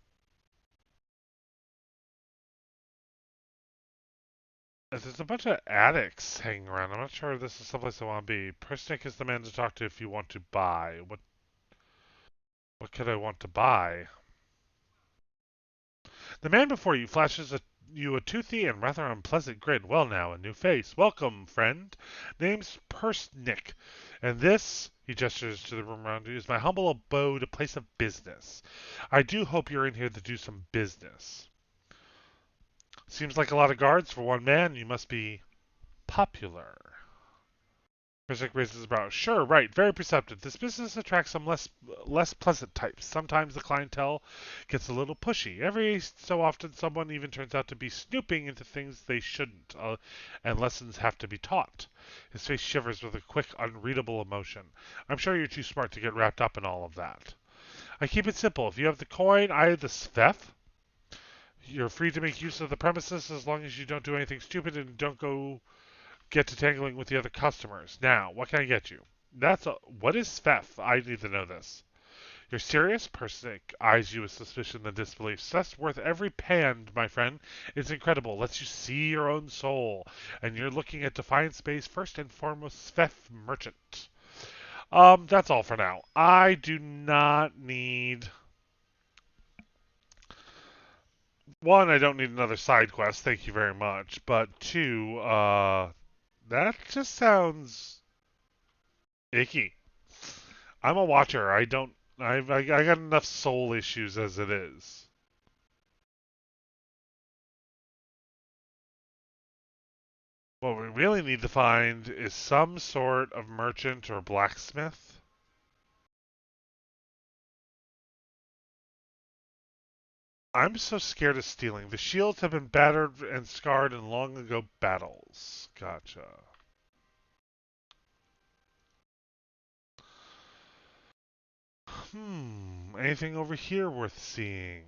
There's a bunch of addicts hanging around. I'm not sure if this is someplace I want to be. Persnick is the man to talk to if you want to buy. What could I want to buy? The man before you flashes you a toothy and rather unpleasant grin. Well now, a new face. Welcome, friend. Name's Persnick. And this, he gestures to the room around you, is my humble abode, a place of business. I do hope you're in here to do some business. Seems like a lot of guards for one man. You must be popular. Persic raises his brow. Sure, right, very perceptive. This business attracts some less pleasant types. Sometimes the clientele gets a little pushy. Every so often, someone even turns out to be snooping into things they shouldn't, and lessons have to be taught. His face shivers with a quick, unreadable emotion. I'm sure you're too smart to get wrapped up in all of that. I keep it simple. If you have the coin, I have the svef. You're free to make use of the premises as long as you don't do anything stupid and don't go get to tangling with the other customers. Now, what can I get you? What is Sfef? I need to know this. You're serious? Persic eyes you with suspicion and disbelief. That's worth every pound, my friend. It's incredible. Lets you see your own soul. And you're looking at Defiance Bay's first and foremost Sfef merchant. That's all for now. I do not need... One, I don't need another side quest. Thank you very much. But two, that just sounds icky. I'm a watcher. I don't. I got enough soul issues as it is. What we really need to find is some sort of merchant or blacksmith. I'm so scared of stealing. The shields have been battered and scarred in long ago battles. Gotcha. Anything over here worth seeing?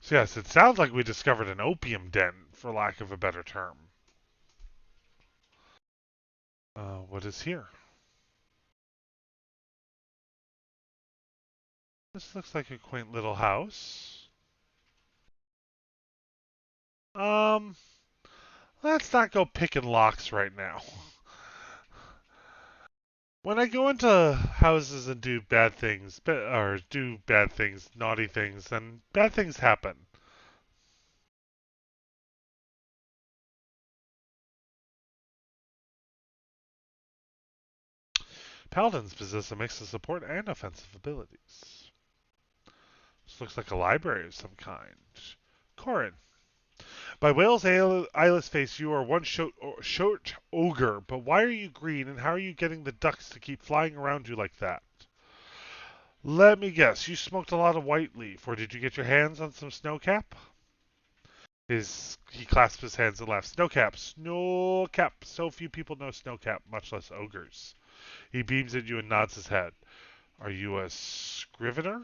So yes, it sounds like we discovered an opium den, for lack of a better term. What is here? This looks like a quaint little house. Um, let's not go picking locks right now. When I go into houses and do bad things, or do bad things, naughty things, then bad things happen. Paladins possess a mix of support and offensive abilities. This looks like a library of some kind. Corin. By Whale's eyeless face, you are one short ogre, but why are you green, and how are you getting the ducks to keep flying around you like that? Let me guess, you smoked a lot of white leaf, or did you get your hands on some snowcap? He clasps his hands and laughs. Snowcap, snowcap. So few people know snowcap, much less ogres. He beams at you and nods his head. Are you a scrivener?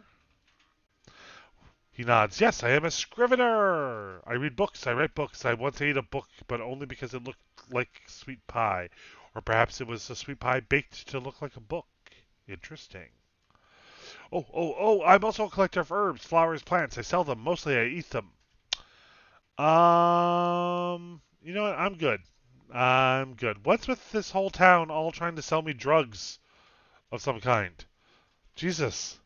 He nods. Yes, I am a scrivener. I read books. I write books. I once ate a book, but only because it looked like sweet pie. Or perhaps it was a sweet pie baked to look like a book. Interesting. I'm also a collector of herbs, flowers, plants. I sell them. Mostly I eat them. You know what? I'm good. I'm good. What's with this whole town all trying to sell me drugs of some kind? Jesus.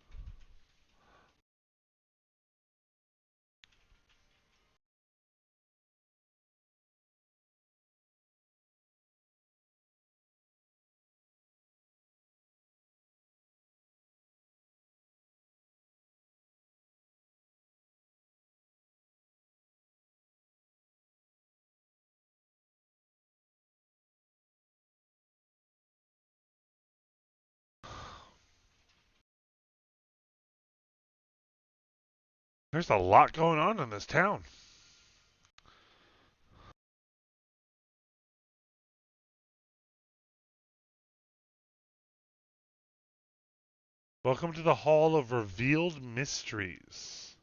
There's a lot going on in this town. Welcome to the Hall of Revealed Mysteries.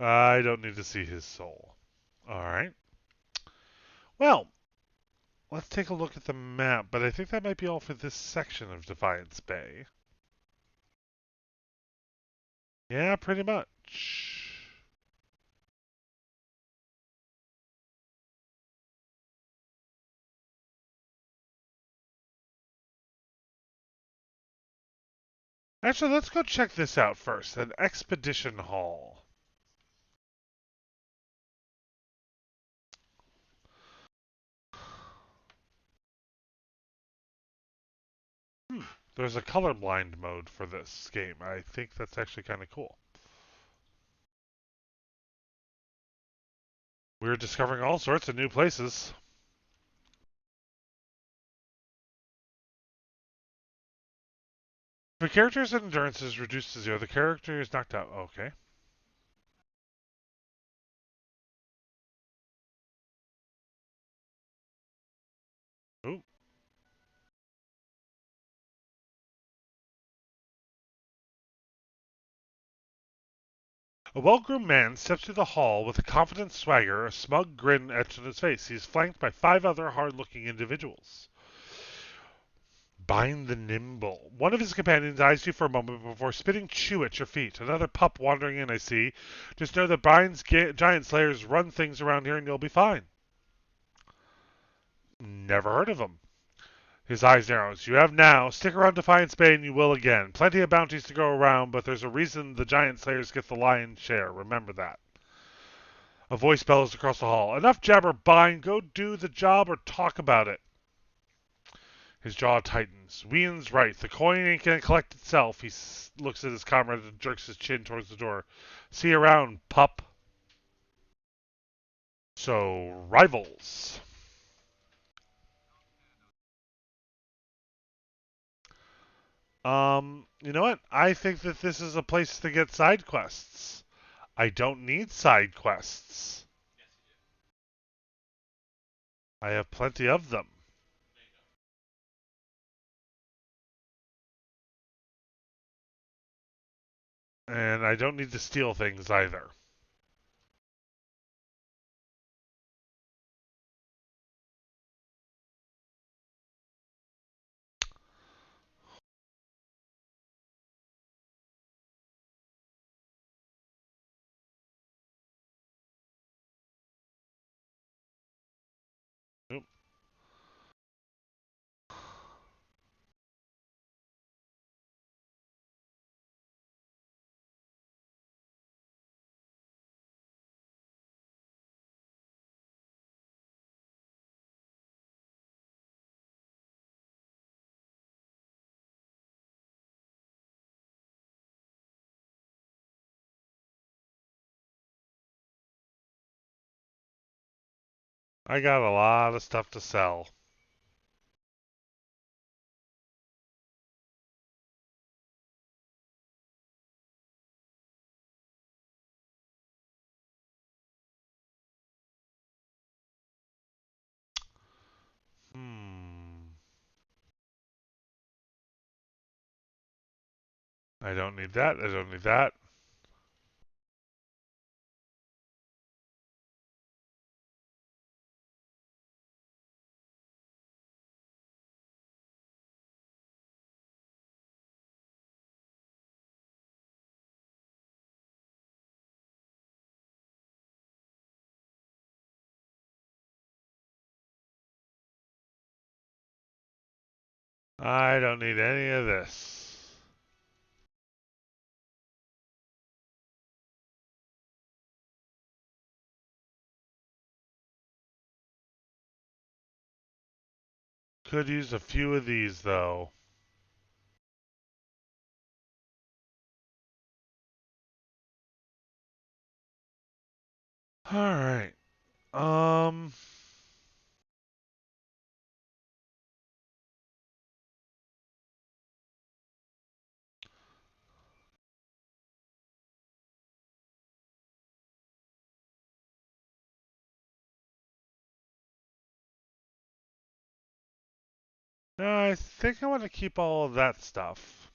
I don't need to see his soul. All right. Well, let's take a look at the map, but I think that might be all for this section of Defiance Bay. Yeah, pretty much. Actually, let's go check this out first. An expedition hall. Hmm. There's a colorblind mode for this game. I think that's actually kind of cool. We're discovering all sorts of new places. If a character's endurance is reduced to 0, the character is knocked out. Okay. Ooh. A well-groomed man steps through the hall with a confident swagger, a smug grin etched on his face. He is flanked by 5 other hard-looking individuals. Bind the Nimble. One of his companions eyes you for a moment before spitting chew at your feet. Another pup wandering in, I see. Just know that Bind's giant slayers run things around here and you'll be fine. Never heard of him. His eyes narrows. You have now. Stick around Defiance Bay and you will again. Plenty of bounties to go around, but there's a reason the giant slayers get the lion's share. Remember that. A voice bellows across the hall. Enough jabber, Bind. Go do the job or talk about it. His jaw tightens. Whelan's right. The coin ain't gonna collect itself. He looks at his comrade and jerks his chin towards the door. See you around, pup. So, rivals. You know what? I think that this is a place to get side quests. I don't need side quests. I have plenty of them. And I don't need to steal things either. Nope. I got a lot of stuff to sell. Hmm. I don't need that. I don't need that. I don't need any of this. Could use a few of these though. All right. Um. I think I want to keep all of that stuff.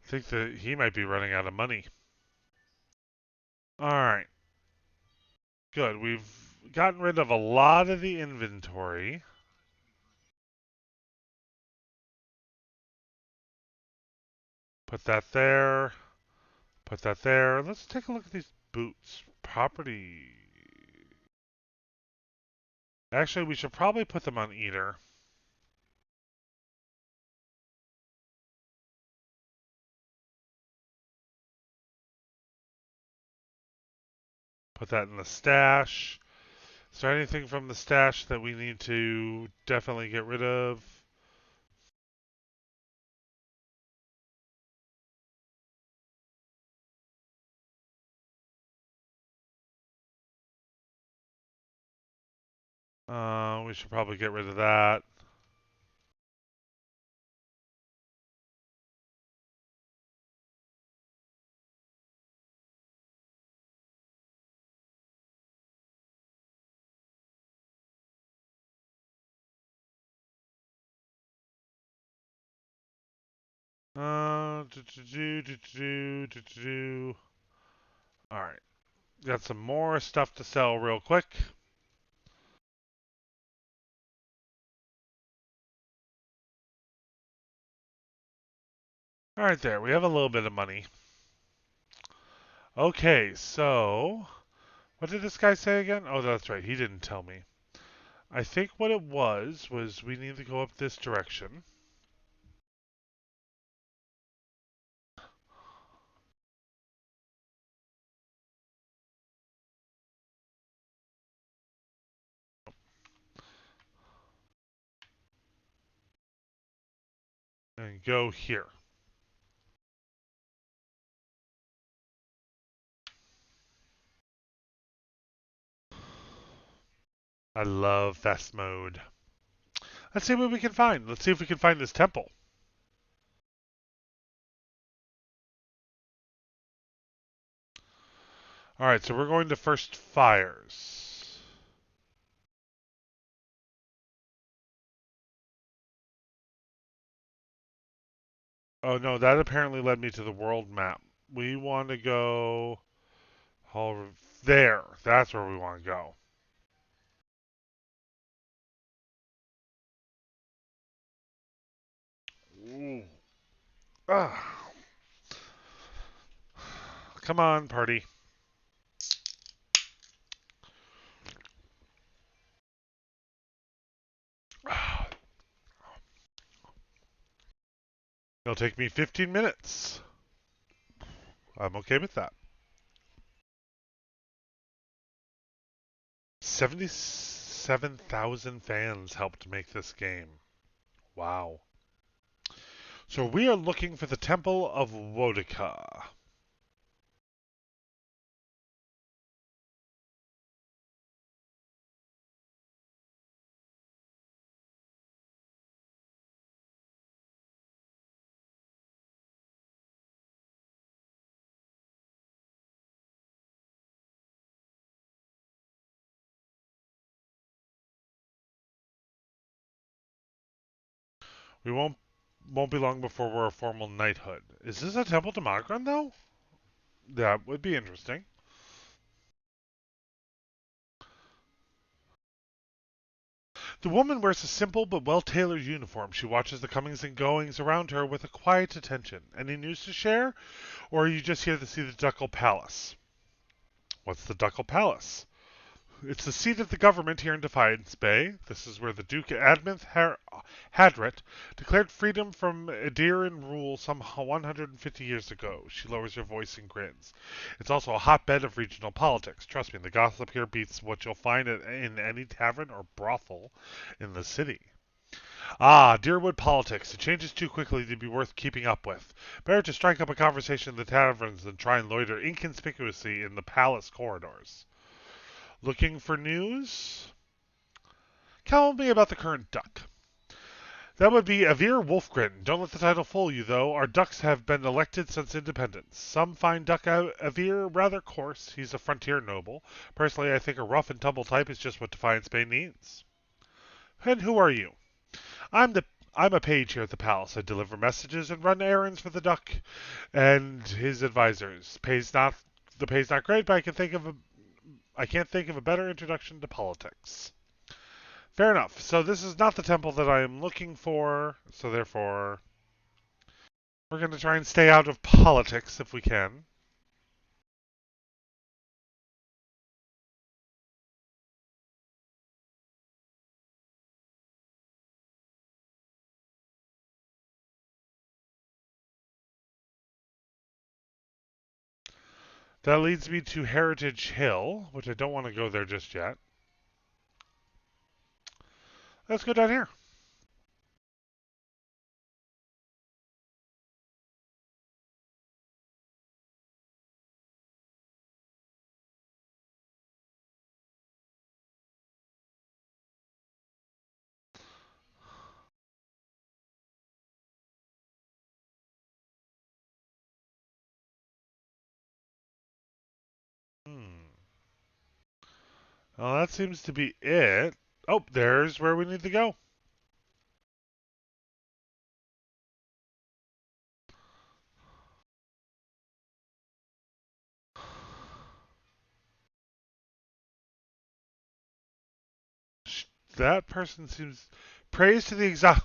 I think that he might be running out of money. Alright, good. We've gotten rid of a lot of the inventory. Put that there. Put that there. Let's take a look at these boots. Property. Actually, we should probably put them on Eater. Put that in the stash. Is there anything from the stash that we need to definitely get rid of? We should probably get rid of that. Alright. Got some more stuff to sell real quick. Alright, there. We have a little bit of money. Okay, so. What did this guy say again? Oh, that's right. He didn't tell me. I think what it was we need to go up this direction. And go here. I love fast mode. Let's see what we can find. Let's see if we can find this temple. Alright, so we're going to first fires. Oh no, that apparently led me to the world map. We want to go there. That's where we want to go. Ooh. Ah. Come on, party. It'll take me 15 minutes. I'm okay with that. 77,000 fans helped make this game. Wow. So we are looking for the Temple of Woedica. We won't be long before we're a formal knighthood. Is this a temple to Magran though? That would be interesting. The woman wears a simple but well-tailored uniform. She watches the comings and goings around her with a quiet attention. Any news to share? Or are you just here to see the Ducal Palace? What's the Ducal Palace? It's the seat of the government here in Defiance Bay. This is where the Duke Adminth Hadret declared freedom from Adiran rule some 150 years ago. She lowers her voice and grins. It's also a hotbed of regional politics. Trust me, the gossip here beats what you'll find in any tavern or brothel in the city. Ah, Deerwood politics. It changes too quickly to be worth keeping up with. Better to strike up a conversation in the taverns than try and loiter inconspicuously in the palace corridors. Looking for news? Tell me about the current duck. That would be Avir Wolfgren. Don't let the title fool you, though. Our ducks have been elected since independence. Some find Duck Avir rather coarse. He's a frontier noble. Personally, I think a rough and tumble type is just what Defiance Bay needs. And who are you? I'm the I'm a page here at the palace. I deliver messages and run errands for the duck and his advisors. The pay's not great, but I can't think of a better introduction to politics. Fair enough. So this is not the temple that I am looking for, so therefore we're going to try and stay out of politics if we can. That leads me to Heritage Hill, which I don't want to go there just yet. Let's go down here. Hmm. Well, that seems to be it. Oh, there's where we need to go. That person seems. Praise to the exile.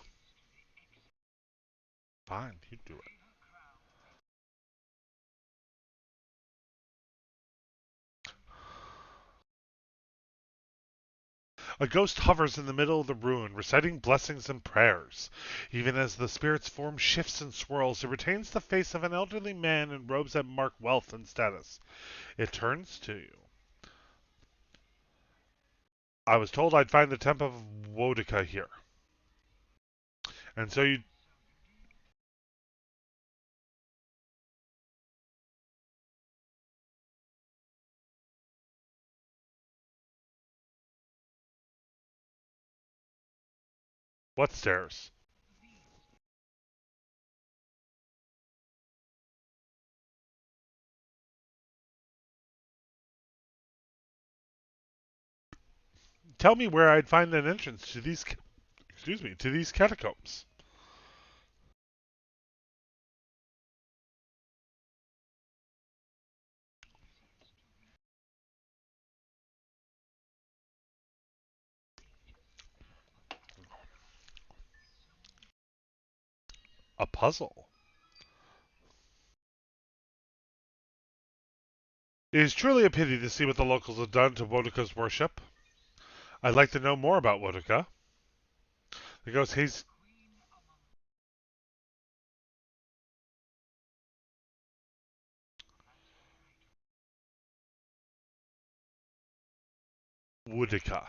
Fine, you do it. A ghost hovers in the middle of the ruin, reciting blessings and prayers. Even as the spirit's form shifts and swirls, it retains the face of an elderly man in robes that mark wealth and status. It turns to you. I was told I'd find the Temple of Woedica here. And so you. What stairs? Tell me where I'd find an entrance to these. Excuse me, to these catacombs. A puzzle. It is truly a pity to see what the locals have done to Woedica's worship. I'd like to know more about Woedica. The ghost he's Woedica.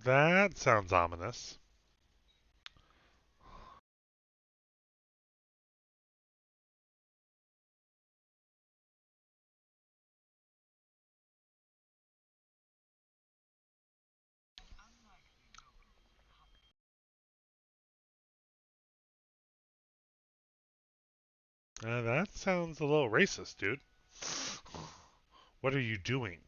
That sounds ominous. That sounds a little racist, dude. What are you doing?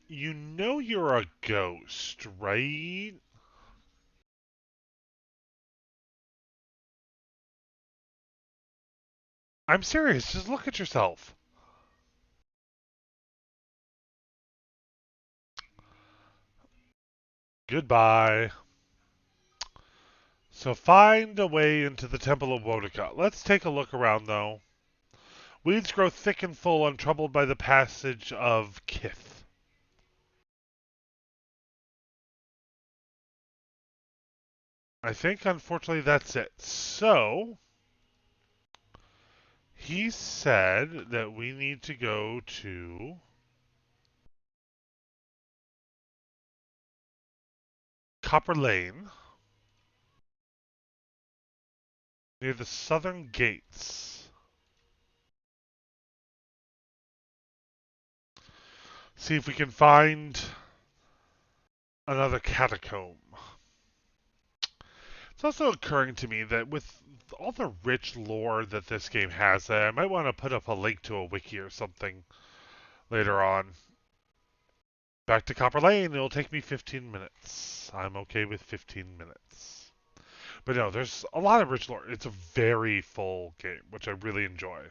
You know you're a ghost, right? I'm serious. Just look at yourself. Goodbye. So find a way into the Temple of Woedica. Let's take a look around, though. Weeds grow thick and full, untroubled by the passage of Kith. I think, unfortunately, that's it. So, He said that we need to go to Copper Lane near the southern gates. See if we can find another catacomb. It's also occurring to me that with all the rich lore that this game has, I might want to put up a link to a wiki or something later on. Back to Copper Lane, it'll take me 15 minutes. I'm okay with 15 minutes. But no, there's a lot of rich lore. It's a very full game, which I really enjoy.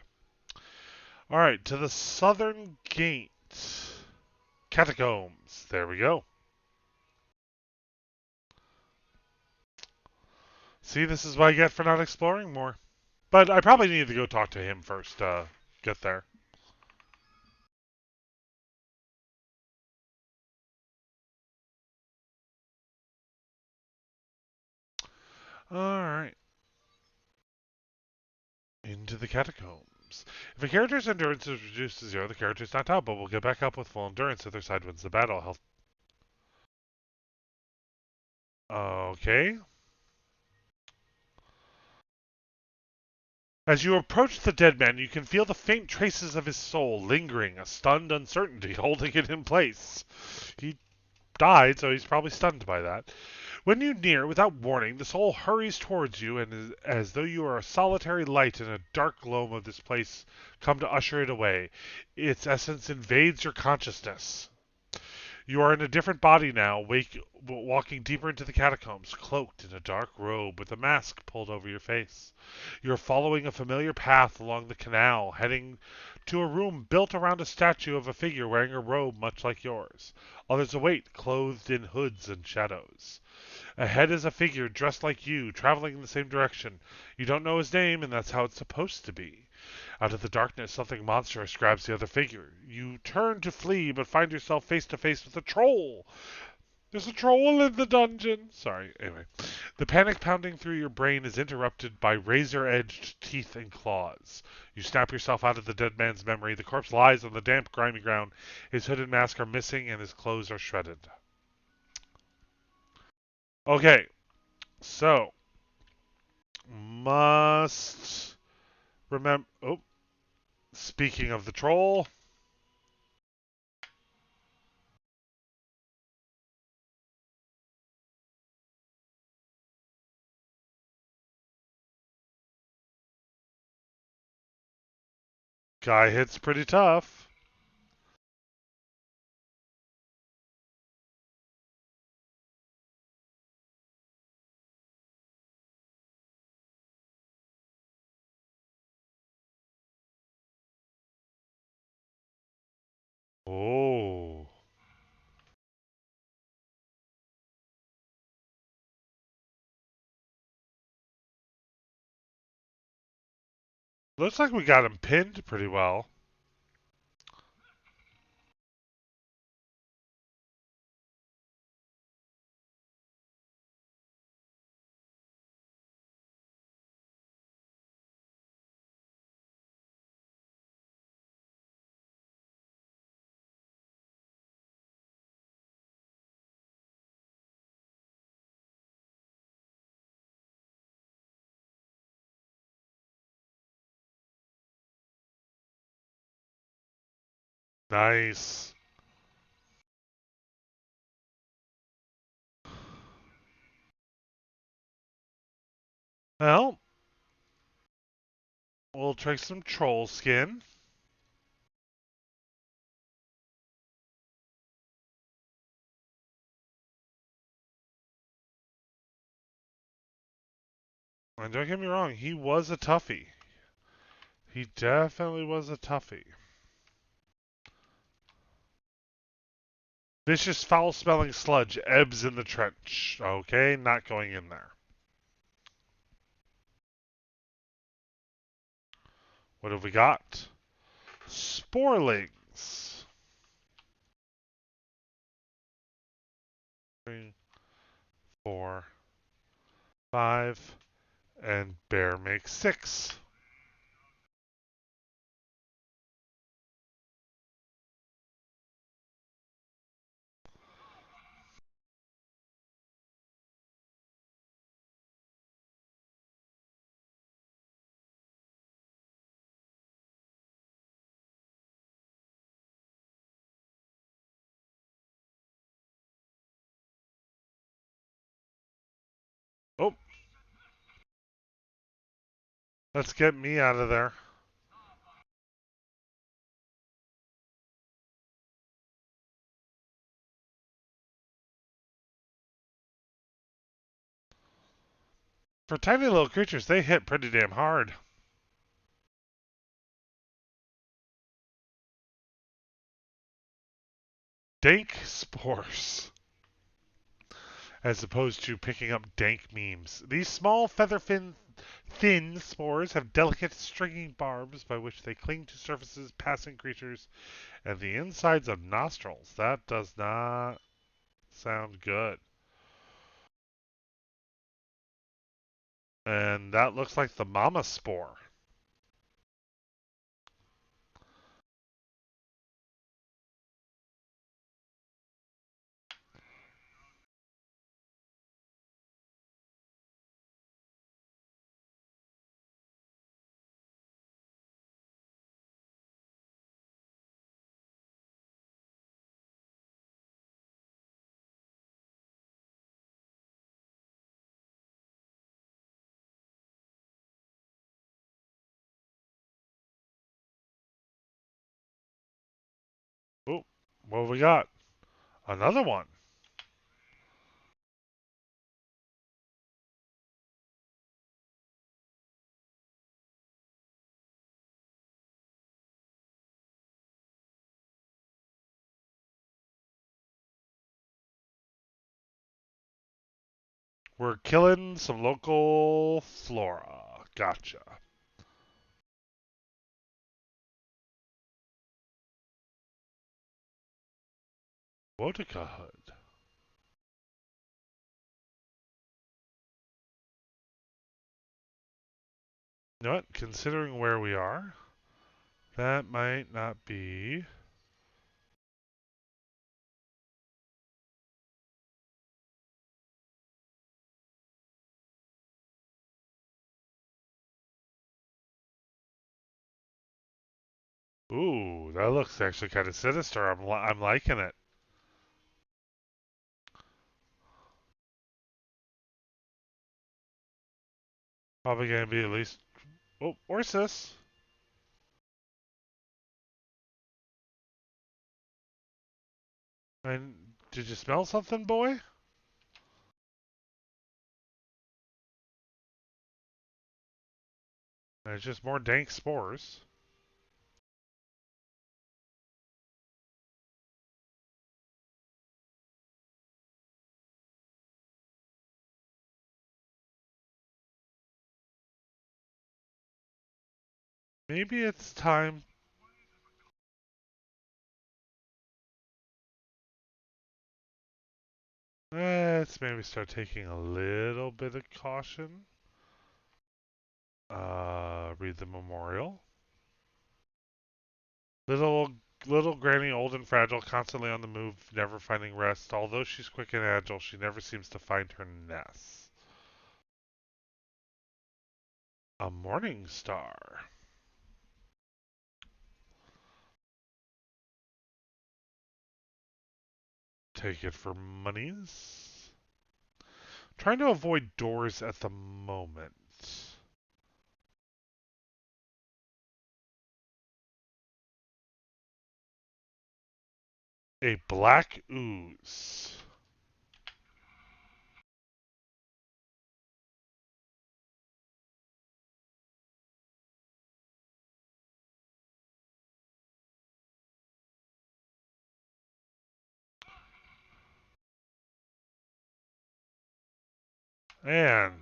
Alright, to the southern gate. Catacombs. There we go. See, this is what I get for not exploring more. But I probably need to go talk to him first to get there. Alright. Into the catacombs. If a character's endurance is reduced to 0, the character is knocked out, but will get back up with full endurance if their side wins the battle. Health. Okay. As you approach the dead man, you can feel the faint traces of his soul lingering, a stunned uncertainty holding it in place. He died, so he's probably stunned by that. When you near, without warning, the soul hurries towards you, and as though you are a solitary light in a dark gloam of this place, come to usher it away. Its essence invades your consciousness. You are in a different body now, walking deeper into the catacombs, cloaked in a dark robe with a mask pulled over your face. You are following a familiar path along the canal, heading to a room built around a statue of a figure wearing a robe much like yours. Others await, clothed in hoods and shadows. Ahead is a figure dressed like you, traveling in the same direction. You don't know his name, and that's how it's supposed to be. Out of the darkness, something monstrous grabs the other figure. You turn to flee, but find yourself face to face with a troll. There's a troll in the dungeon. Sorry, anyway. The panic pounding through your brain is interrupted by razor-edged teeth and claws. You snap yourself out of the dead man's memory. The corpse lies on the damp, grimy ground. His hood and mask are missing, and his clothes are shredded. Okay, so must remember. Oh, speaking of the troll, guy hits pretty tough. Oh, looks like we got him pinned pretty well. Nice. Well, we'll try some troll skin. And don't get me wrong, he was a toughie. He definitely was a toughie. Vicious, foul-smelling sludge ebbs in the trench. Okay, not going in there. What have we got? Sporelings. 3, 4, 5, and bear makes 6. Let's get me out of there. For tiny little creatures, they hit pretty damn hard. Dank spores. As opposed to picking up dank memes. These small thin spores have delicate stringy barbs by which they cling to surfaces, passing creatures, and the insides of nostrils. That does not sound good. And that looks like the mama spore. Oh, what have we got? Another one. We're killing some local flora. Gotcha. Woedica hood. You know what? Considering where we are, that might not be. Ooh, that looks actually kind of sinister. I'm liking it. Probably gonna be at least. Oh, Orsis. And did you smell something, boy? There's just more dank spores. Maybe it's time. Let's maybe start taking a little bit of caution. Read the memorial. Little little granny, old and fragile, constantly on the move, never finding rest. Although she's quick and agile, she never seems to find her nest. A morning star. Take it for monies. Trying to avoid doors at the moment. A black ooze. And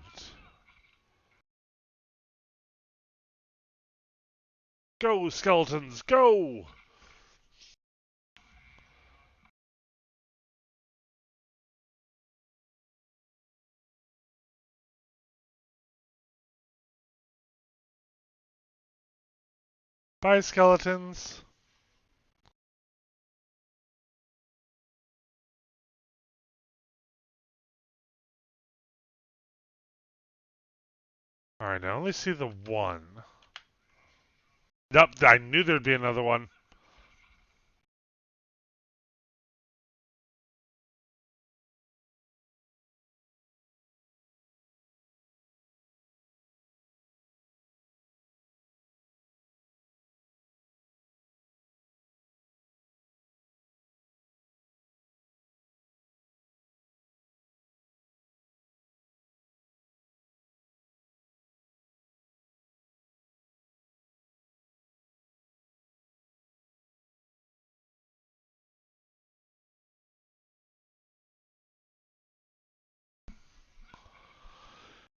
go, skeletons, go! Bye, skeletons. Alright, I only see the one. Nope, I knew there'd be another one.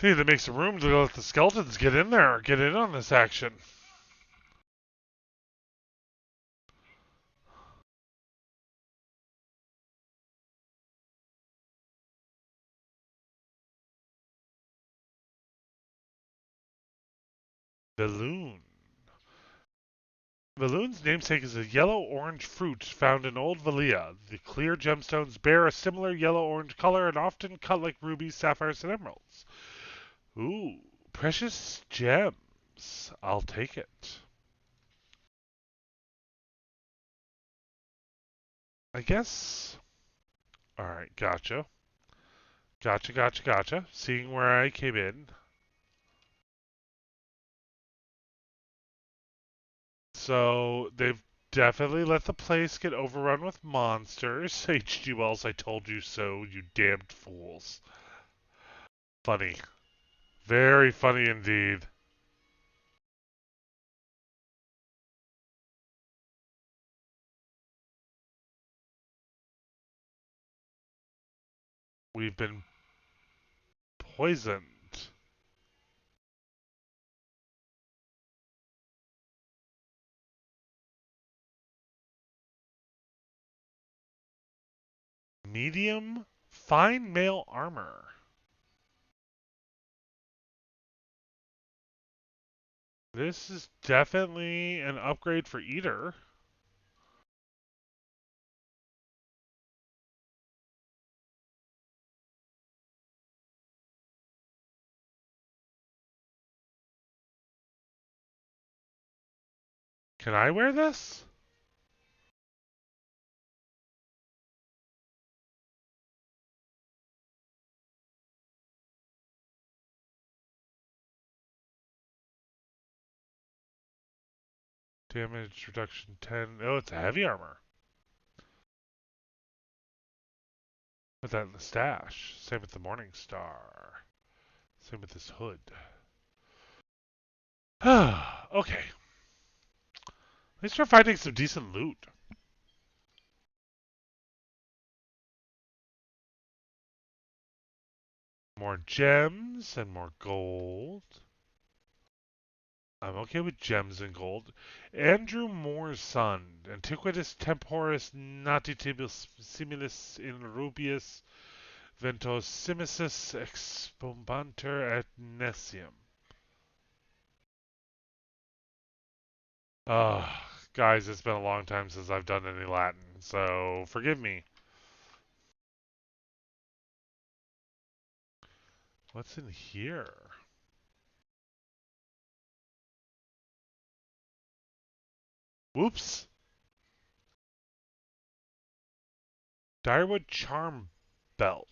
Need to make some room to let the skeletons get in there, get in on this action. Balloon. Balloon's namesake is a yellow-orange fruit found in Old Valia. The clear gemstones bear a similar yellow-orange color and often cut like rubies, sapphires, and emeralds. Ooh, precious gems. I'll take it. I guess. Alright, gotcha. Gotcha. Seeing where I came in. So, they've definitely let the place get overrun with monsters. H.G. Wells, I told you so, you damned fools. Funny. Very funny indeed. We've been poisoned. Medium, fine mail armor. This is definitely an upgrade for Eater. Can I wear this? Damage reduction 10. Oh, it's a heavy armor. Put that in the stash. Same with the Morning Star. Same with this hood. Okay. At least we're finding some decent loot. More gems and more gold. I'm okay with gems and gold. Andrew Moore's son, Antiquitas temporis natitibus similis in rubius ventosimissus expombanter et nesium. Guys, it's been a long time since I've done any Latin, so forgive me. What's in here? Whoops. Deerwood charm belt.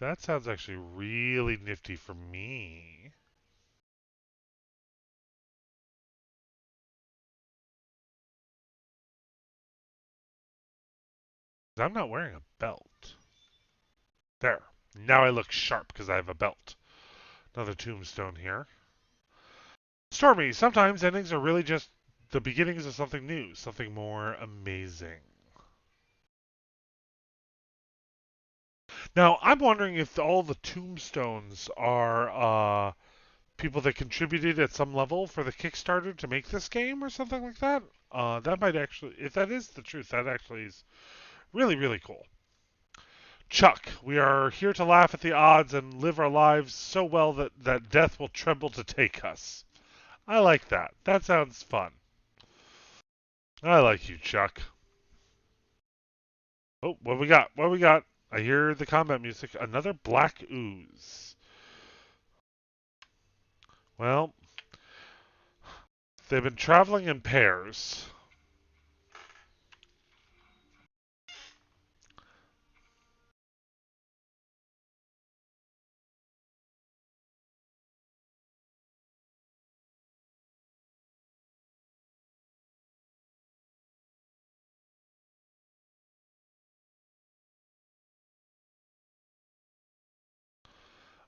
That sounds actually really nifty for me. I'm not wearing a belt. There. Now I look sharp because I have a belt. Another tombstone here. Stormy, sometimes endings are really just the beginnings of something new, something more amazing. Now, I'm wondering if all the tombstones are people that contributed at some level for the Kickstarter to make this game or something like that. That might actually, if that is the truth, that actually is really, really cool. Chuck, we are here to laugh at the odds and live our lives so well that death will tremble to take us. I like that. That sounds fun. I like you, Chuck. Oh, what we got? What we got? I hear the combat music. Another black ooze. Well, they've been traveling in pairs.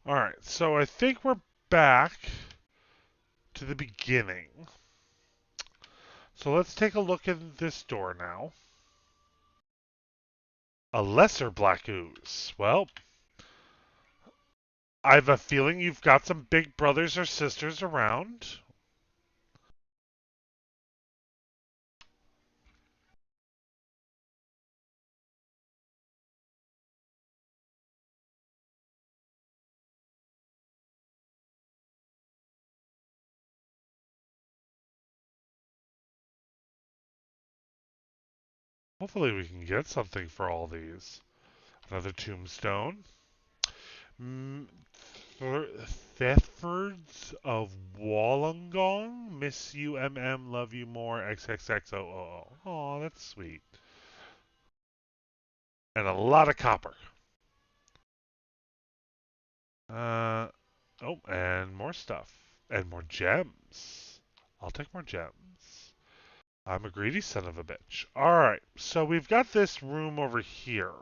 All right, so I think we're back to the beginning. So let's take a look at this door now. A lesser black ooze. Well, I've a feeling you've got some big brothers or sisters around. Hopefully we can get something for all these. Another tombstone. Mm, Theffords of Wollongong. Miss you, MM. Love you more. XXXOO. Oh, that's sweet. And a lot of copper. Uh, oh, and more stuff. And more gems. I'll take more gems. I'm a greedy son of a bitch. Alright, so we've got this room over here,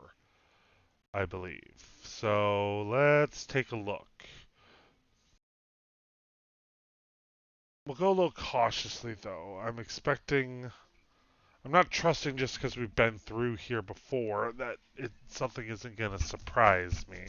I believe. So let's take a look. We'll go a little cautiously, though. I'm not trusting just because we've been through here before that something isn't going to surprise me.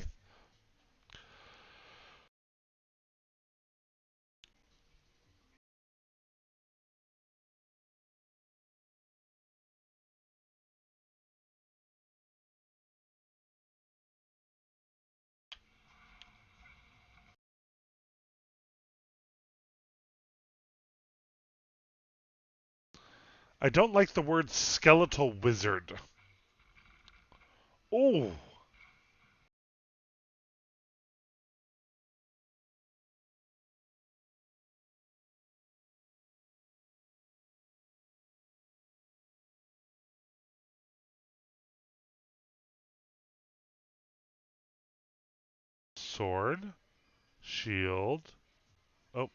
I don't like the word skeletal wizard. Oh, sword, shield, oh,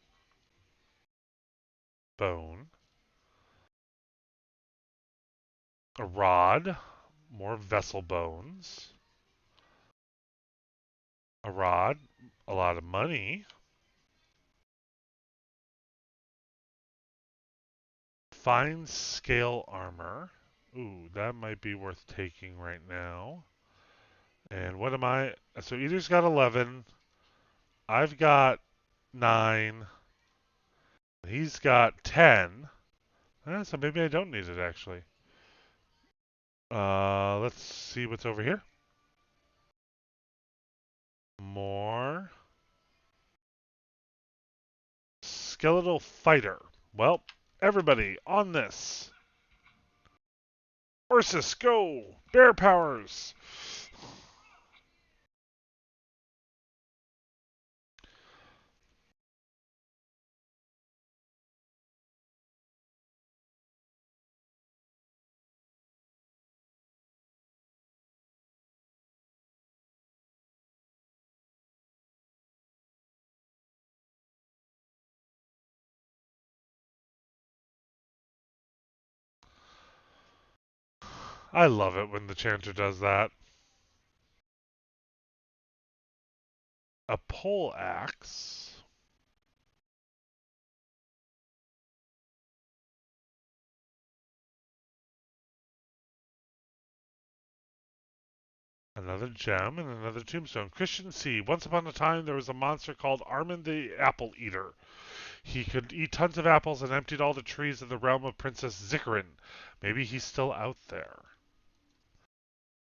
bone, a rod, more vessel bones, a rod, a lot of money, fine scale armor. Ooh, that might be worth taking right now. And what am I? So Eater's got 11. I've got 9. He's got 10. So maybe I don't need it actually. Let's see what's over here. More. Skeletal fighter. Well, everybody on this. Ursus, go! Bear powers! I love it when the chanter does that. A pole axe. Another gem and another tombstone. Christian C. Once upon a time, there was a monster called Armin the Apple Eater. He could eat tons of apples and emptied all the trees in the realm of Princess Zikarin. Maybe he's still out there.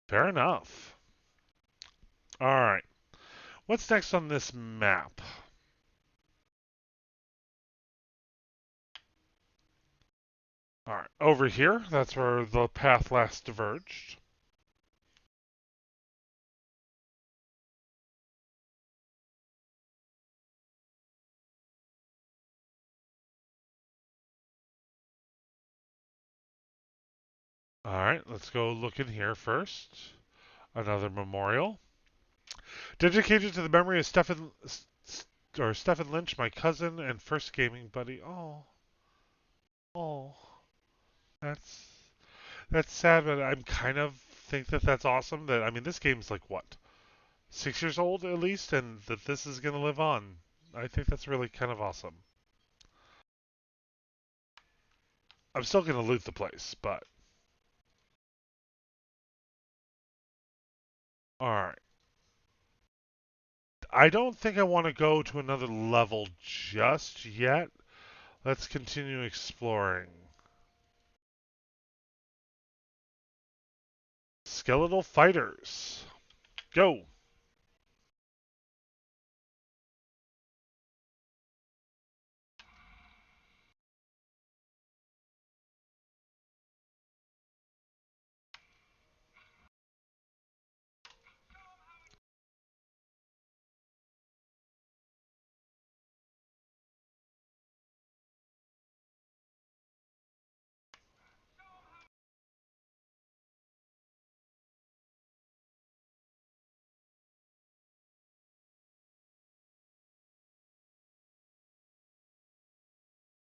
Fair enough. Alright. What's next on this map? Alright. Over here, that's where the path last diverged. Alright, let's go look in here first. Another memorial. Dedicated to the memory of Stephen Lynch, my cousin and first gaming buddy. Oh, oh, that's that's sad, but I'm kind of think that that's awesome. That I mean, this game's like what 6 years old at least, and that this is gonna live on. I think that's really kind of awesome. I'm still gonna loot the place, but all right. I don't think I want to go to another level just yet. Let's continue exploring. Skeletal fighters. Go.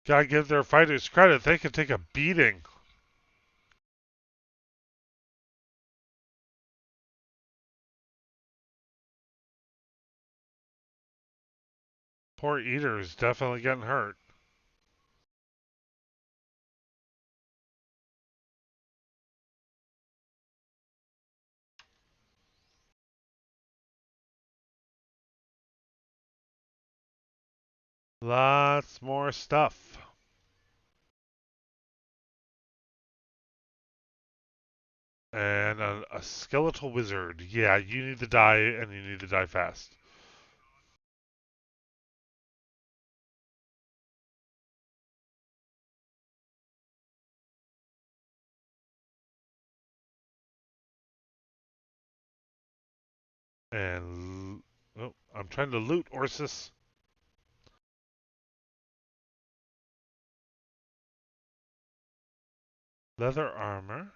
Gotta give their fighters credit. They can take a beating. Poor Eater is definitely getting hurt. Lots more stuff. And a skeletal wizard. Yeah, you need to die, and you need to die fast. And oh, I'm trying to loot Ursus. Leather armor.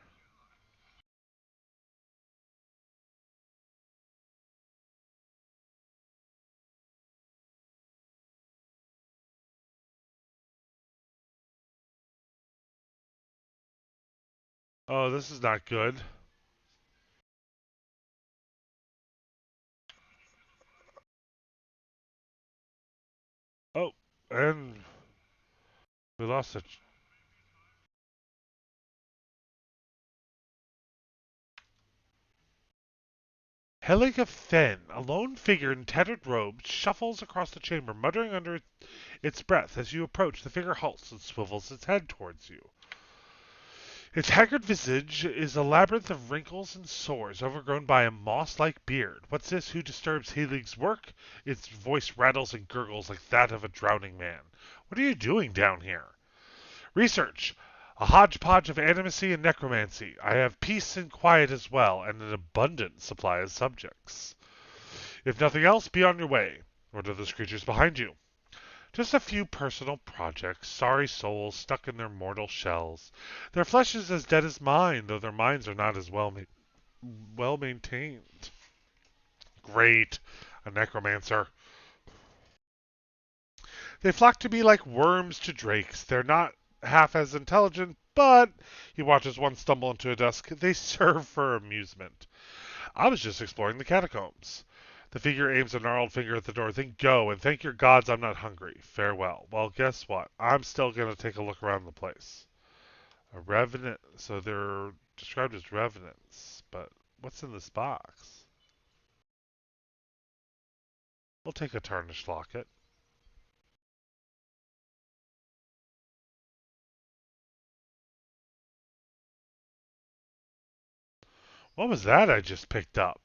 Oh, this is not good. Oh, and we lost it. Helig of Fen, a lone figure in tattered robes, shuffles across the chamber, muttering under its breath. As you approach, the figure halts and swivels its head towards you. Its haggard visage is a labyrinth of wrinkles and sores, overgrown by a moss-like beard. What's this? Who disturbs Helig's work? Its voice rattles and gurgles like that of a drowning man. What are you doing down here? Research. A hodgepodge of animacy and necromancy. I have peace and quiet as well, and an abundant supply of subjects. If nothing else, be on your way. What are those creatures behind you? Just a few personal projects, sorry souls stuck in their mortal shells. Their flesh is as dead as mine, though their minds are not as well maintained. Great, a necromancer. They flock to be like worms to drakes. They're not half as intelligent, but he watches one stumble into a desk. They serve for amusement. I was just exploring the catacombs. The figure aims a gnarled finger at the door. Then go, and thank your gods I'm not hungry. Farewell. Well, guess what? I'm still going to take a look around the place. A revenant. So they're described as revenants. But what's in this box? We'll take a tarnished locket. What was that I just picked up?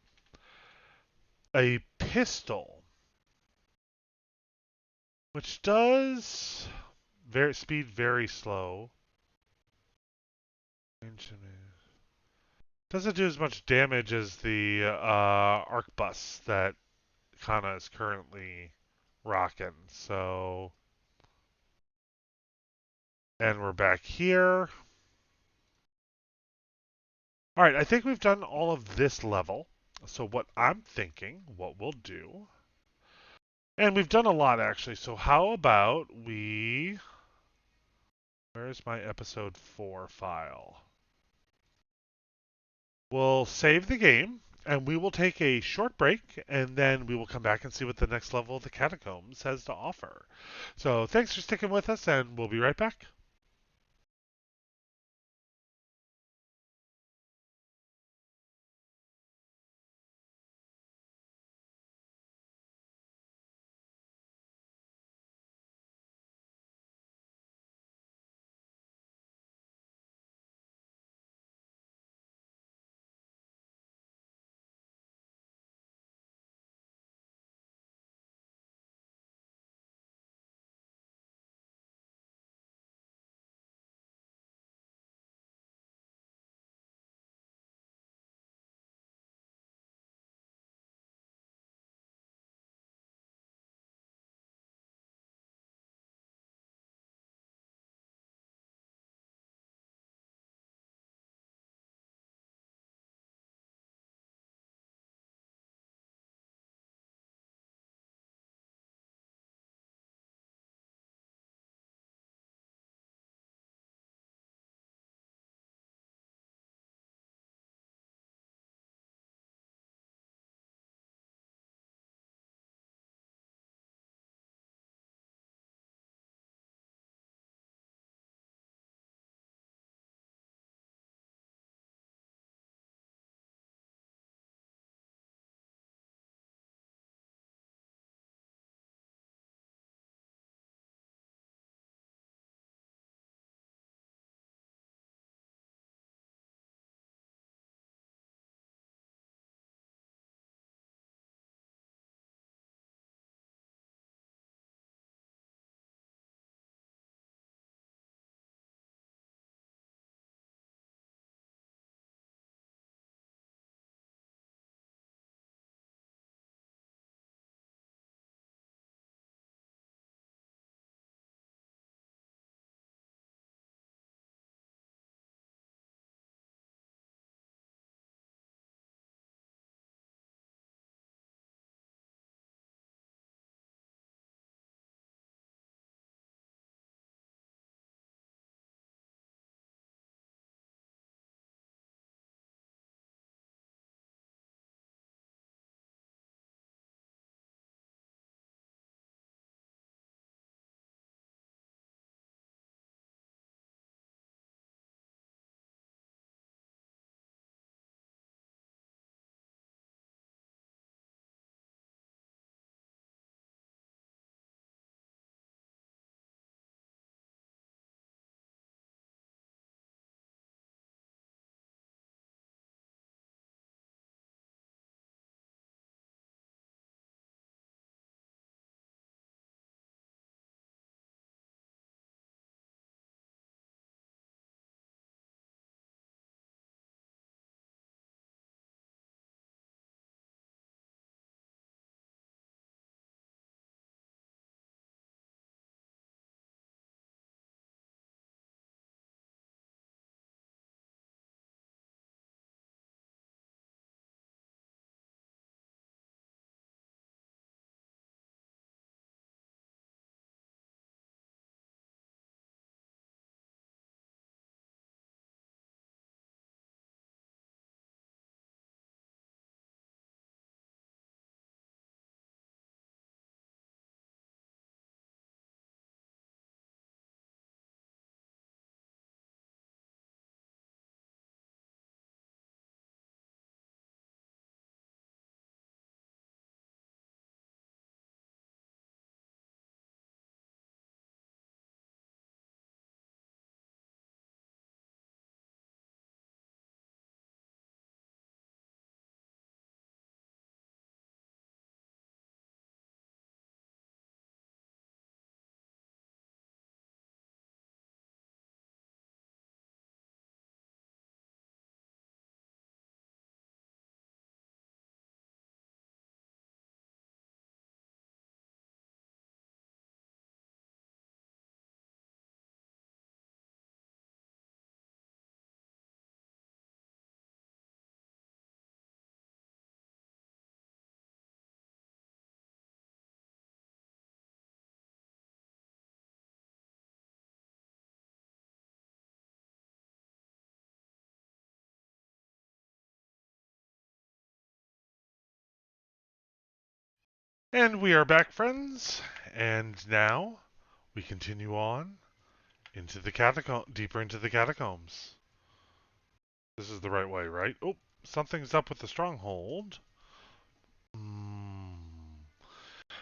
A pistol. Which does speed very slow. Doesn't do as much damage as the arquebus that Kana is currently rocking. So, and we're back here. All right, I think we've done all of this level. So what I'm thinking, what we'll do, and we've done a lot actually. So how about where's my episode 4 file? We'll save the game and we will take a short break and then we will come back and see what the next level of the Catacombs has to offer. So thanks for sticking with us and we'll be right back. And we are back, friends. And now we continue on into the deeper into the catacombs. This is the right way, right? Oh, something's up with the stronghold. Hmm.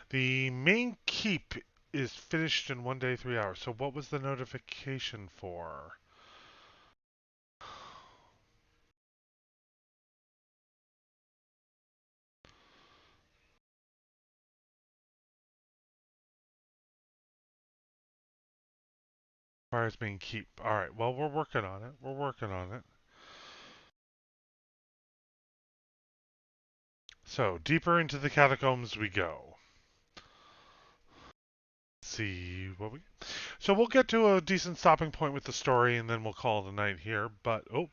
The main keep is finished in 1 day, 3 hours. So what was the notification for? Fires main keep. All right. Well, we're working on it. We're working on it. So deeper into the catacombs we go. See what we. So we'll get to a decent stopping point with the story, and then we'll call it a night here. But oh,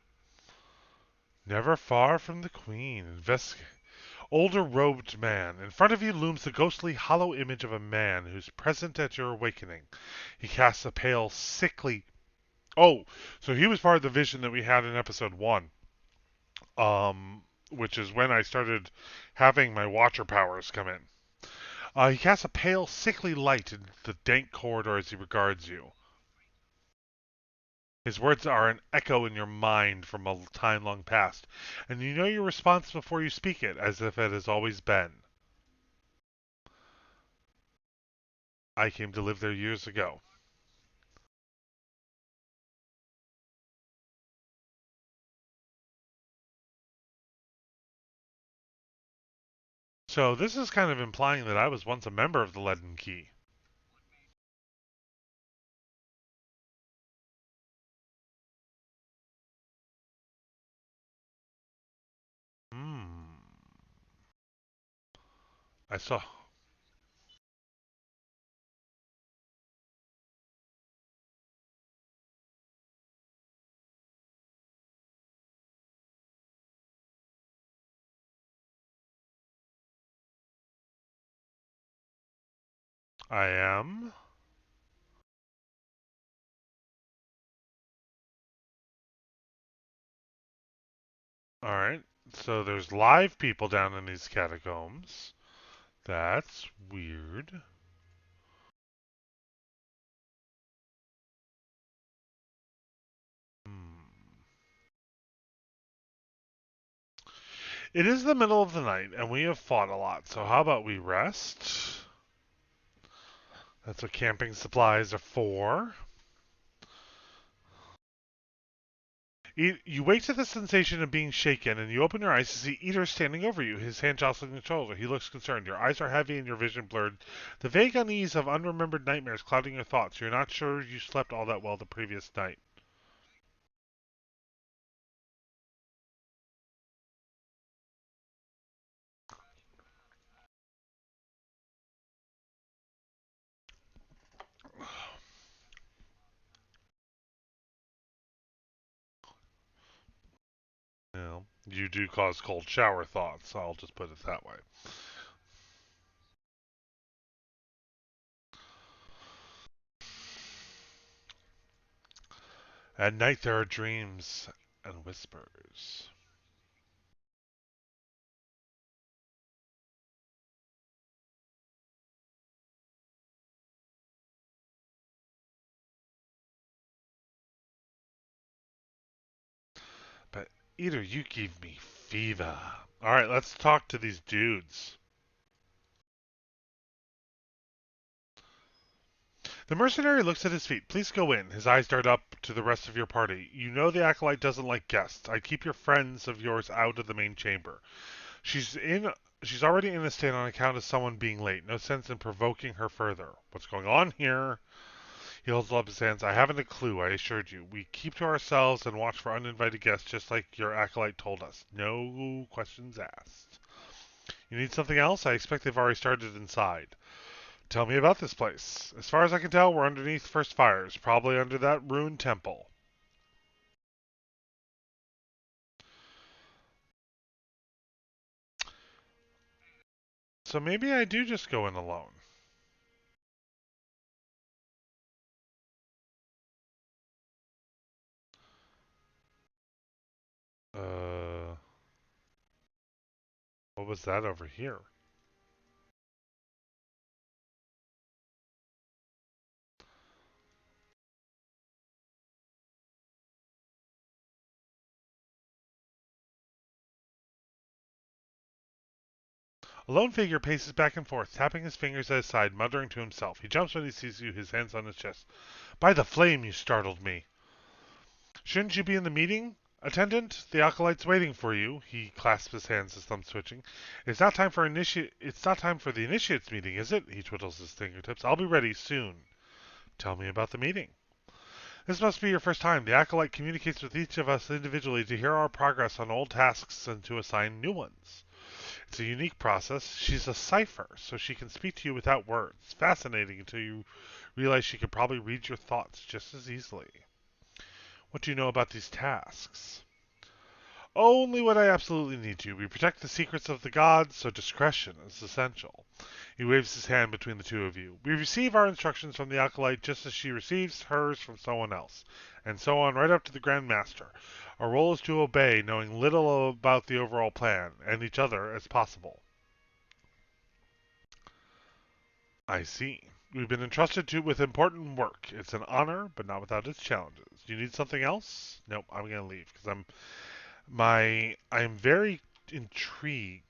never far from the Queen. Older robed man. In front of you looms the ghostly, hollow image of a man who's present at your awakening. He casts a pale, sickly. Oh, so he was part of the vision that we had in episode one, which is when I started having my Watcher powers come in. He casts a pale, sickly light in the dank corridor as he regards you. His words are an echo in your mind from a time long past, and you know your response before you speak it, as if it has always been. I came to live there years ago. So this is kind of implying that I was once a member of the Leaden Key. Hmm. I saw. I am. All right. So there's live people down in these catacombs. That's weird. Hmm. It is the middle of the night, and we have fought a lot. So how about we rest? That's what camping supplies are for. You wake to the sensation of being shaken, and you open your eyes to see Eater standing over you, his hand jostling your shoulder. He looks concerned. Your eyes are heavy and your vision blurred. The vague unease of unremembered nightmares clouding your thoughts. You're not sure you slept all that well the previous night. You know, you do cause cold shower thoughts. I'll just put it that way. At night there are dreams and whispers. But Eater, you give me fever. All right, let's talk to these dudes. The mercenary looks at his feet. Please go in. His eyes dart up to the rest of your party. You know the acolyte doesn't like guests. I keep your friends of yours out of the main chamber. She's in. She's already in a state on account of someone being late. No sense in provoking her further. What's going on here? He holds up his hands. I haven't a clue, I assured you. We keep to ourselves and watch for uninvited guests just like your acolyte told us. No questions asked. You need something else? I expect they've already started inside. Tell me about this place. As far as I can tell, we're underneath first fires, probably under that ruined temple. So maybe I do just go in alone. Uh, what was that over here? A lone figure paces back and forth, tapping his fingers at his side, muttering to himself. He jumps when he sees you, his hands on his chest. By the flame, you startled me. Shouldn't you be in the meeting? Attendant, the acolyte's waiting for you. He clasps his hands, his thumbs twitching. It's not time for the initiates meeting, is it? He twiddles his fingertips. I'll be ready soon. Tell me about the meeting. This must be your first time. The acolyte communicates with each of us individually to hear our progress on old tasks and to assign new ones. It's a unique process. She's a cipher, so she can speak to you without words. Fascinating until you realize she could probably read your thoughts just as easily. What do you know about these tasks? Only what I absolutely need to. We protect the secrets of the gods, so discretion is essential. He waves his hand between the two of you. We receive our instructions from the acolyte just as she receives hers from someone else, and so on right up to the Grand Master. Our role is to obey, knowing little about the overall plan, and each other as possible. I see. We've been entrusted with important work. It's an honor, but not without its challenges. Do you need something else? Nope, I'm gonna leave because I'm very intrigued.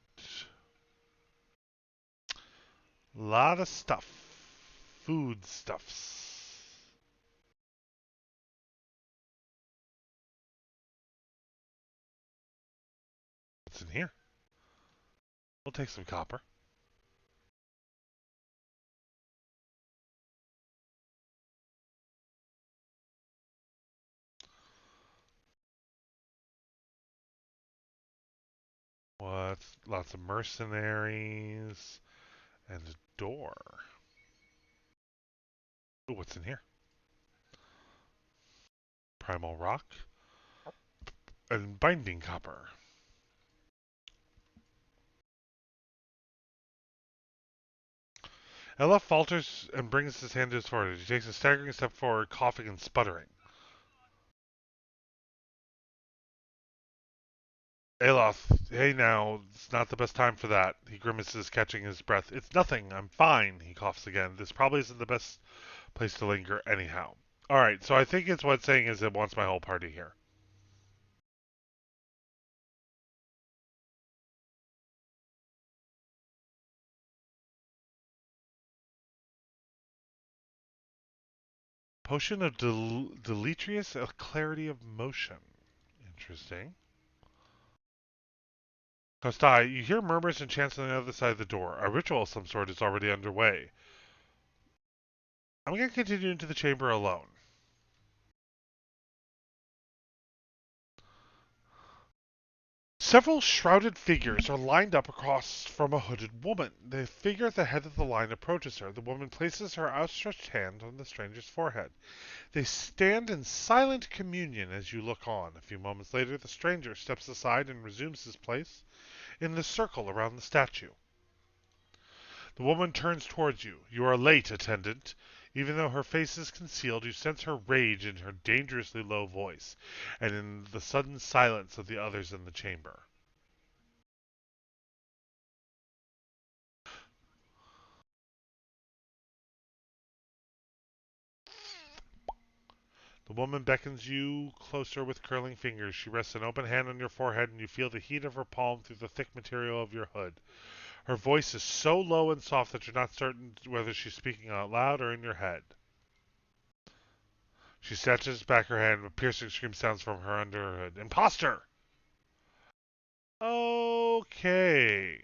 Lot of stuff. Food stuffs. What's in here? We'll take some copper. What's lots of mercenaries and a door. Ooh, what's in here? Primal rock and binding copper. Ella falters and brings his hand to his forehead. He takes a staggering step forward, coughing and sputtering. Aloth, hey now, it's not the best time for that. He grimaces, catching his breath. It's nothing, I'm fine, he coughs again. This probably isn't the best place to linger anyhow. Alright, so I think it's what's saying is it wants my whole party here. Potion of deleterious clarity of motion. Interesting. Kostai, you hear murmurs and chants on the other side of the door. A ritual of some sort is already underway. I'm going to continue into the chamber alone. Several shrouded figures are lined up across from a hooded woman. The figure at the head of the line approaches her. The woman places her outstretched hand on the stranger's forehead. They stand in silent communion as you look on. A few moments later, the stranger steps aside and resumes his place in the circle around the statue. The woman turns towards you. You are late, attendant. Even though her face is concealed, you sense her rage in her dangerously low voice, and in the sudden silence of the others in the chamber. The woman beckons you closer with curling fingers. She rests an open hand on your forehead, and you feel the heat of her palm through the thick material of your hood. Her voice is so low and soft that you're not certain whether she's speaking out loud or in your head. She snatches back her hand, a piercing scream sounds from her under her hood. Imposter! Okay.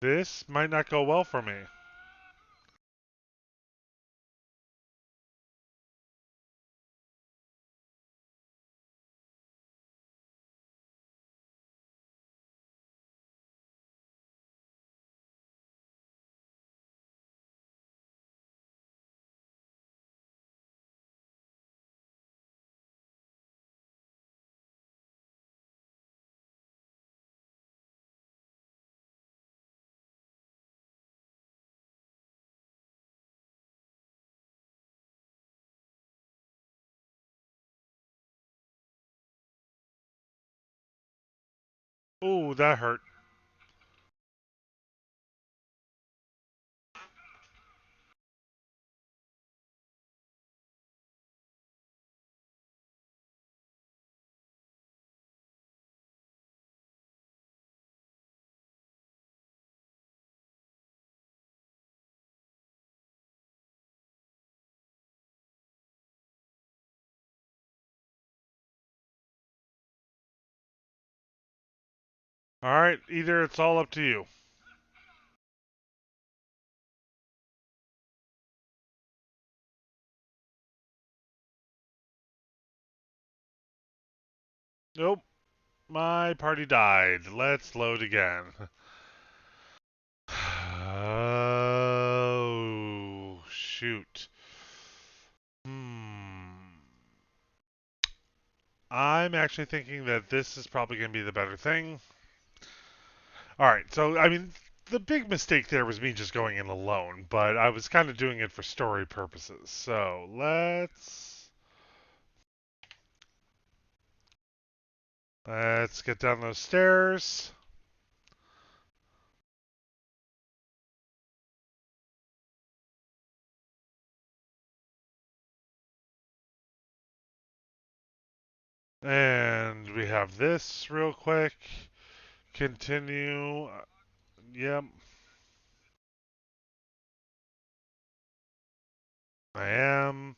This might not go well for me. Oh, that hurt. All right, either it's all up to you. Nope, my party died. Let's load again. Oh, shoot. Hmm. I'm actually thinking that this is probably going to be the better thing. All right, so I mean, the big mistake there was me just going in alone, but I was kind of doing it for story purposes. So let's get down those stairs. And we have this real quick. Continue. Yep, I am.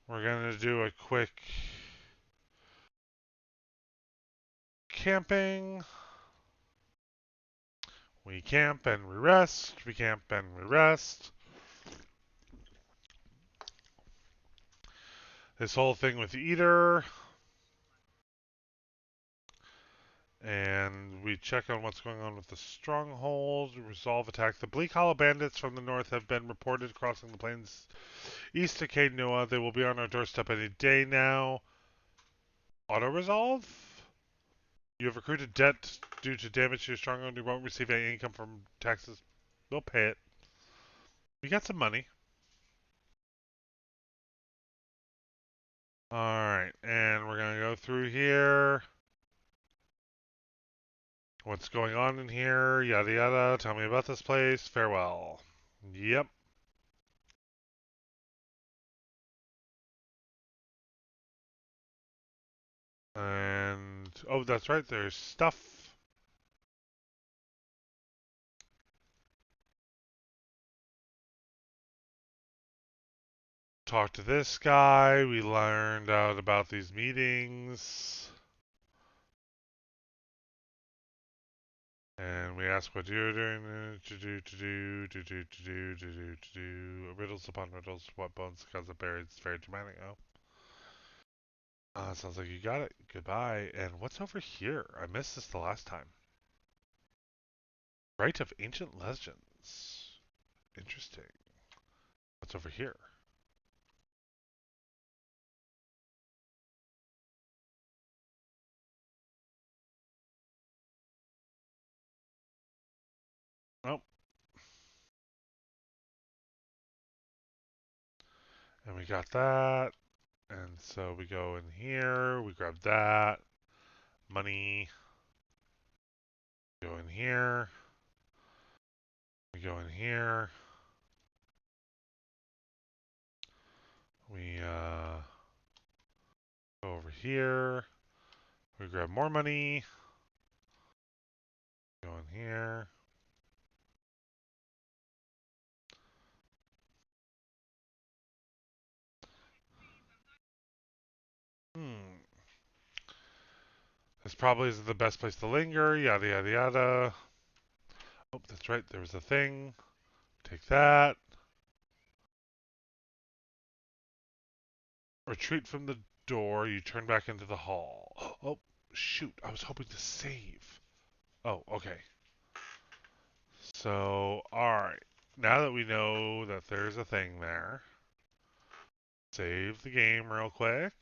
We're going to do a quick camping. We camp and we rest. We camp and we rest. This whole thing with Eater. And we check on what's going on with the stronghold. Resolve attack. The Bleak Hollow bandits from the north have been reported crossing the plains east of Cape Noah. They will be on our doorstep any day now. Auto resolve? You have accrued a debt due to damage to your stronghold. You won't receive any income from taxes. We'll pay it. We got some money. Alright, and we're going to go through here. What's going on in here? Yada yada. Tell me about this place. Farewell. Yep. And oh, that's right. There's stuff. Talked to this guy. We learned out about these meetings. And we asked what you're doing to do. Riddles upon riddles. What bones cause it buried? It's very dramatic. Oh. Sounds like you got it. Goodbye. And what's over here? I missed this the last time. Rite of Ancient Legends. Interesting. What's over here? Oh, and we got that. And so we go in here. We grab that. Money. Go in here. We go in here. We go over here. We grab more money. Go in here. Hmm. This probably isn't the best place to linger. Yada yada yada. Oh, that's right. There was a thing. Take that. Retreat from the door. You turn back into the hall. Oh, shoot. I was hoping to save. Oh, okay. So, alright. Now that we know that there's a thing there, save the game real quick.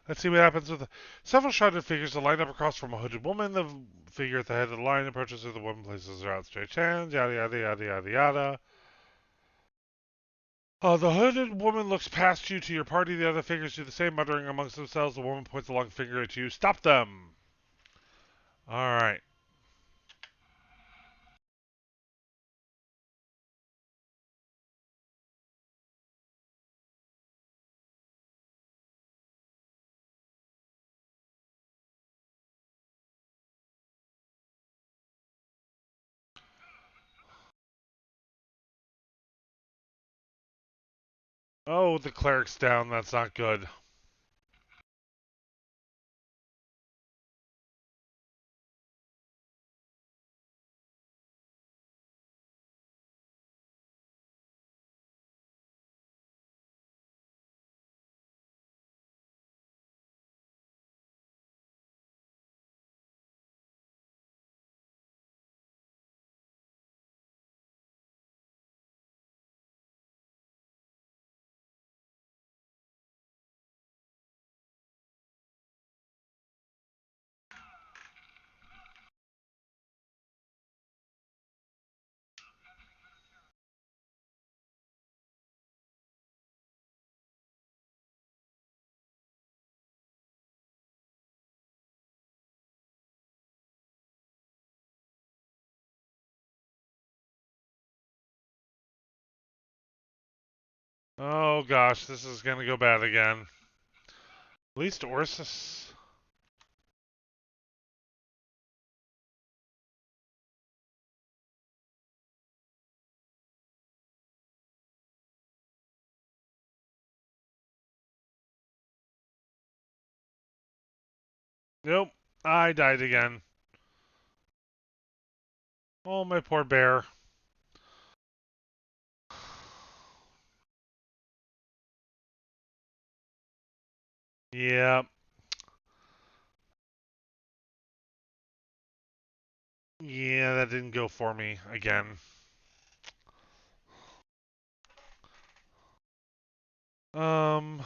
Let's see what happens with several shrouded figures that line up across from a hooded woman. The figure at the head of the line approaches her. The woman places her outstretched hands. Yada yada yada yada yada. The hooded woman looks past you to your party. The other figures do the same, muttering amongst themselves. The woman points a long finger at you. Stop them! Alright. Oh, the cleric's down. That's not good. Oh gosh, this is gonna go bad again. At least Ursus. Nope, I died again. Oh, my poor bear. Yeah, yeah, that didn't go for me again. Um,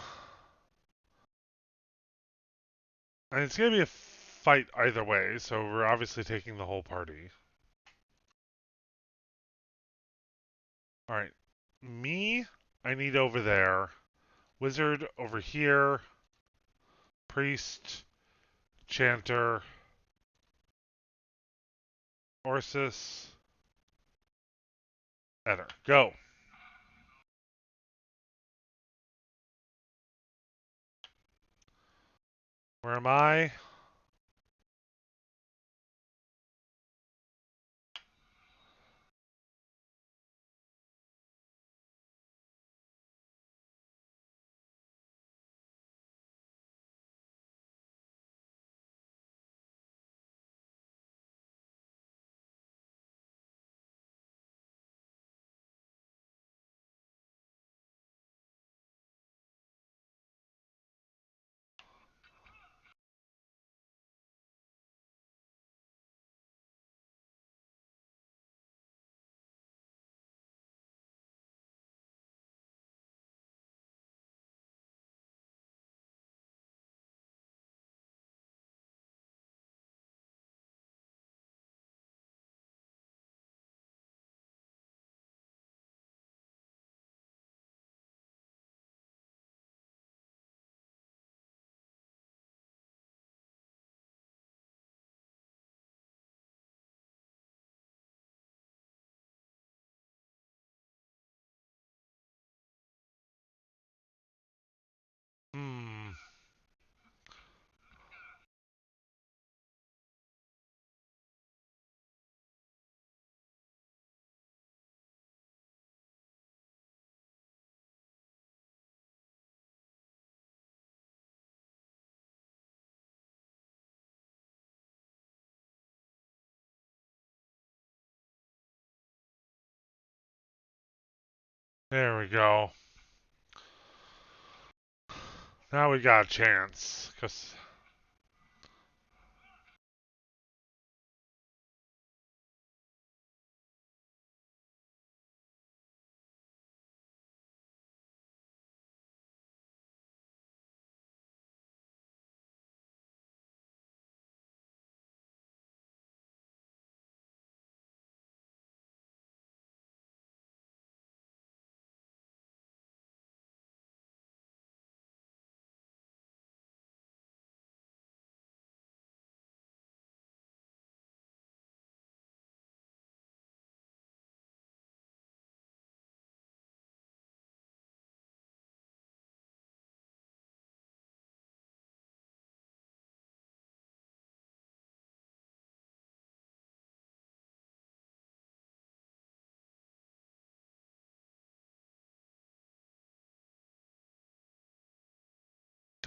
and it's gonna be a fight either way, so we're obviously taking the whole party. Alright. Me, I need over there. Wizard over here. Priest, Chanter, Ursus, Eder. Go. Where am I? Hmm. There we go. Now we got a chance. Cause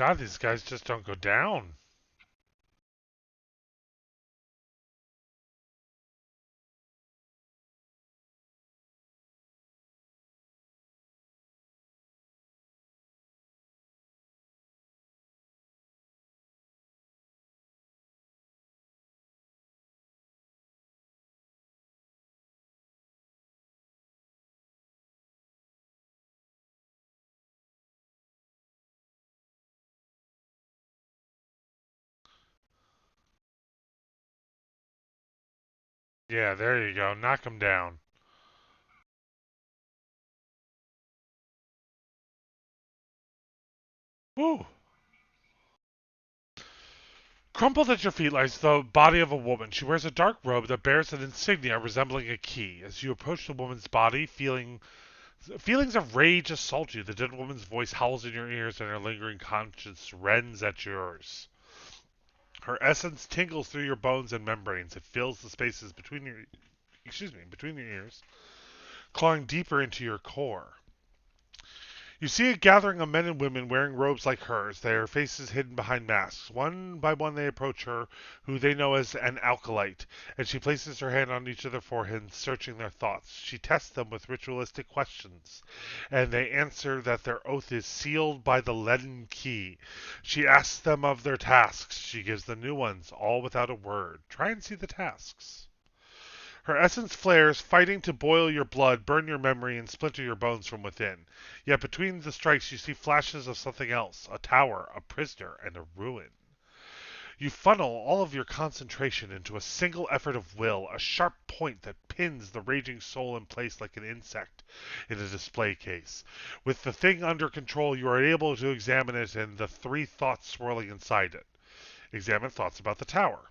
God, these guys just don't go down. Yeah, there you go. Knock them down. Woo! Crumpled at your feet lies the body of a woman. She wears a dark robe that bears an insignia resembling a key. As you approach the woman's body, feelings of rage assault you. The dead woman's voice howls in your ears, and her lingering conscience rends at yours. Her essence tingles through your bones and membranes. It fills the spaces between your ears, clawing deeper into your core. You see a gathering of men and women wearing robes like hers, their faces hidden behind masks. One by one they approach her, who they know as an alkalite, and she places her hand on each of their foreheads, searching their thoughts. She tests them with ritualistic questions, and they answer that their oath is sealed by the leaden key. She asks them of their tasks. She gives them new ones, all without a word. Try and see the tasks. Her essence flares, fighting to boil your blood, burn your memory, and splinter your bones from within. Yet between the strikes you see flashes of something else, a tower, a prisoner, and a ruin. You funnel all of your concentration into a single effort of will, a sharp point that pins the raging soul in place like an insect in a display case. With the thing under control, you are able to examine it and the three thoughts swirling inside it. Examine thoughts about the tower.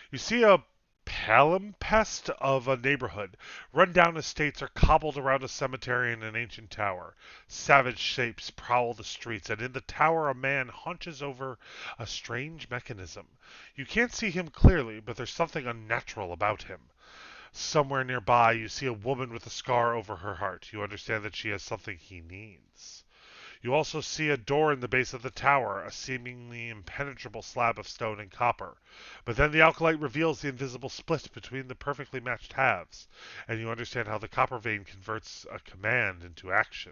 You see a palimpsest of a neighborhood. Run-down estates are cobbled around a cemetery and an ancient tower. Savage shapes prowl the streets, and in the tower a man hunches over a strange mechanism. You can't see him clearly, but there's something unnatural about him. Somewhere nearby, you see a woman with a scar over her heart. You understand that she has something he needs. You also see a door in the base of the tower, a seemingly impenetrable slab of stone and copper. But then the alkalite reveals the invisible split between the perfectly matched halves, and you understand how the copper vein converts a command into action.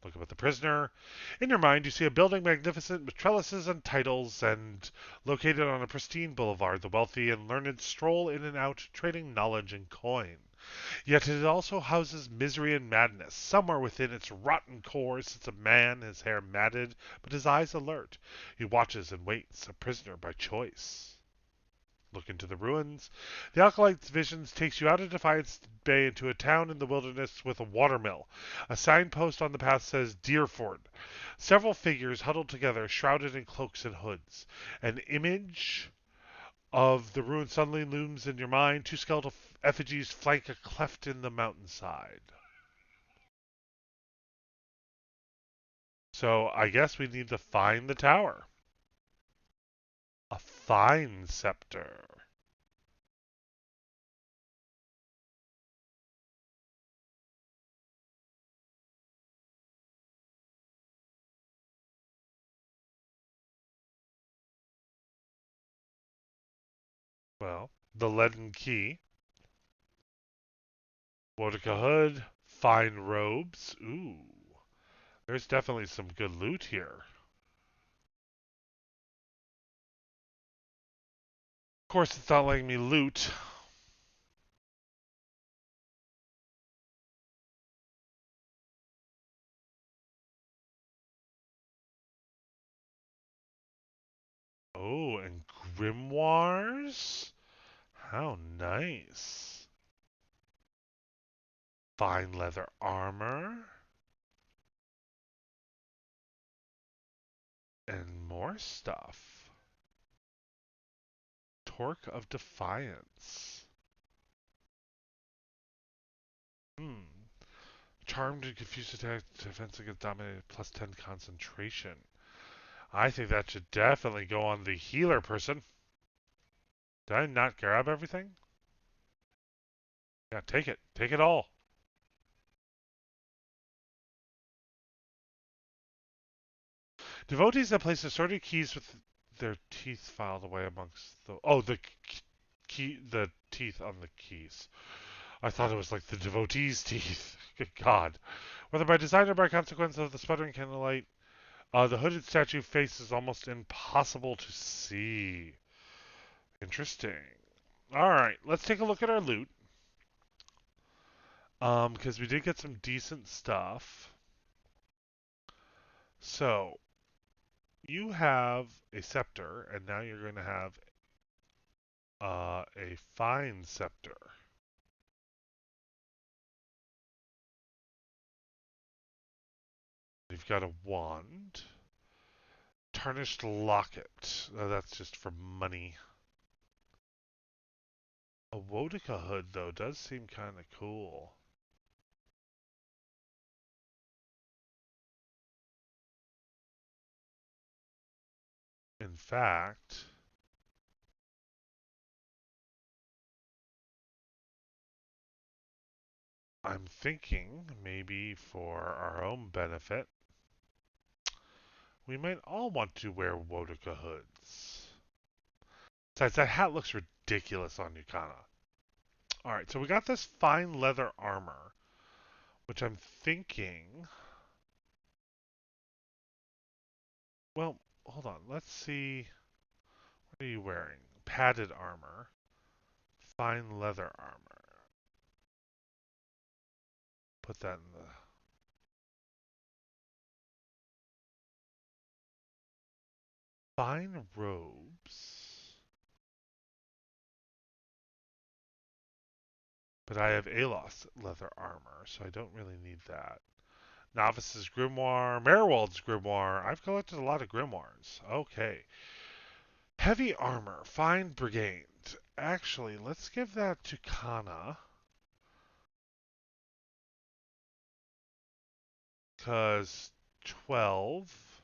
Look up at the prisoner. In your mind, you see a building magnificent with trellises and titles, and located on a pristine boulevard. The wealthy and learned stroll in and out, trading knowledge and coin. Yet it also houses misery and madness. Somewhere within its rotten core sits a man, his hair matted, but his eyes alert. He watches and waits, a prisoner by choice. Look into the ruins. The Alkalite's visions takes you out of Defiance Bay into a town in the wilderness with a watermill. A signpost on the path says Deerwood. Several figures huddled together, shrouded in cloaks and hoods. An image of the ruin suddenly looms in your mind. Two skeletal effigies flank a cleft in the mountainside. So I guess we need to find the tower. A fine scepter. Well, the leaden key. Woedica hood. Fine robes. Ooh. There's definitely some good loot here. Of course, it's not letting me loot. Oh, and grimoires? How nice. Fine leather armor. And more stuff. Torque of Defiance. Hmm. Charmed and confused attack defense against dominated plus 10 concentration. I think that should definitely go on the healer person. Did I not grab everything? Yeah, take it. Take it all. Devotees that place assorted keys with their teeth filed away amongst the the teeth on the keys. I thought it was like the devotees' teeth. Good God. Whether by design or by consequence of the sputtering candlelight, the hooded statue face is almost impossible to see. Interesting. All right, let's take a look at our loot. Because we did get some decent stuff. So you have a scepter, and now you're going to have a fine scepter. You've got a wand. Tarnished locket. That's just for money. A Woedica hood, though, does seem kind of cool. In fact, I'm thinking maybe for our own benefit, we might all want to wear Woedica hoods. Besides, that hat looks ridiculous on Yukana. Alright, so we got this fine leather armor, which I'm thinking. Well, hold on. Let's see. What are you wearing? Padded armor. Fine leather armor. Put that in the. Fine robes. But I have Alos leather armor, so I don't really need that. Novice's Grimoire, Merwald's Grimoire. I've collected a lot of grimoires. Okay. Heavy armor, fine brigade. Actually, let's give that to Kana. Because 12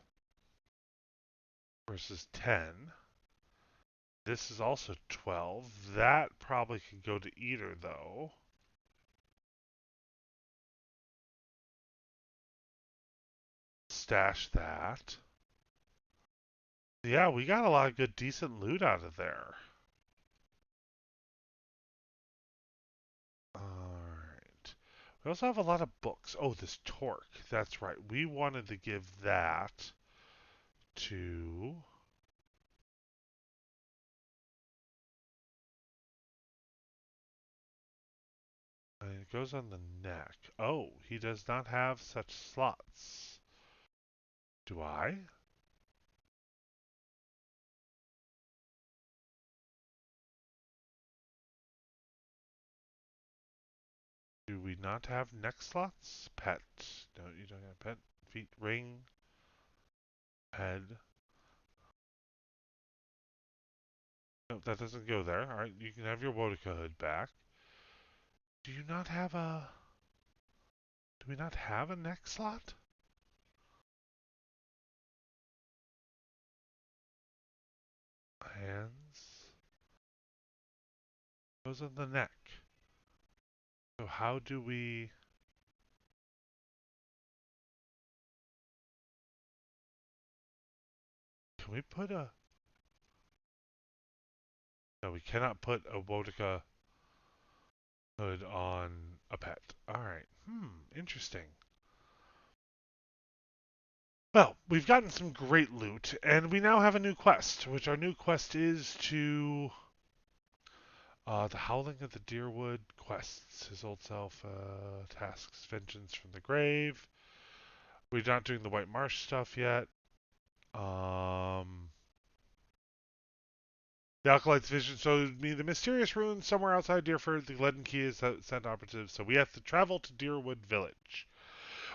versus 10. This is also 12. That probably could go to Eater, though. Stash that. Yeah, we got a lot of good, decent loot out of there. Alright. We also have a lot of books. Oh, this Torque. That's right. We wanted to give that to. And it goes on the neck. Oh, he does not have such slots. Do I? Do we not have neck slots? Pet. No, you don't have pet. Feet, ring, head. No, that doesn't go there. Alright, you can have your Woedica hood back. Do you not have a... Do we not have a neck slot? Hands. Goes on the neck. So how do we... Can we put a... No, we cannot put a Woedica hood on a pet. Alright. Interesting. Well, we've gotten some great loot, and we now have a new quest, which our new quest is to the Howling of the Deerwood quests. His old self tasks vengeance from the grave. We're not doing the White Marsh stuff yet. The Acolyte's vision showed me the mysterious ruins somewhere outside Deerford. The Leaden Key is sent operatives, so we have to travel to Deerwood Village.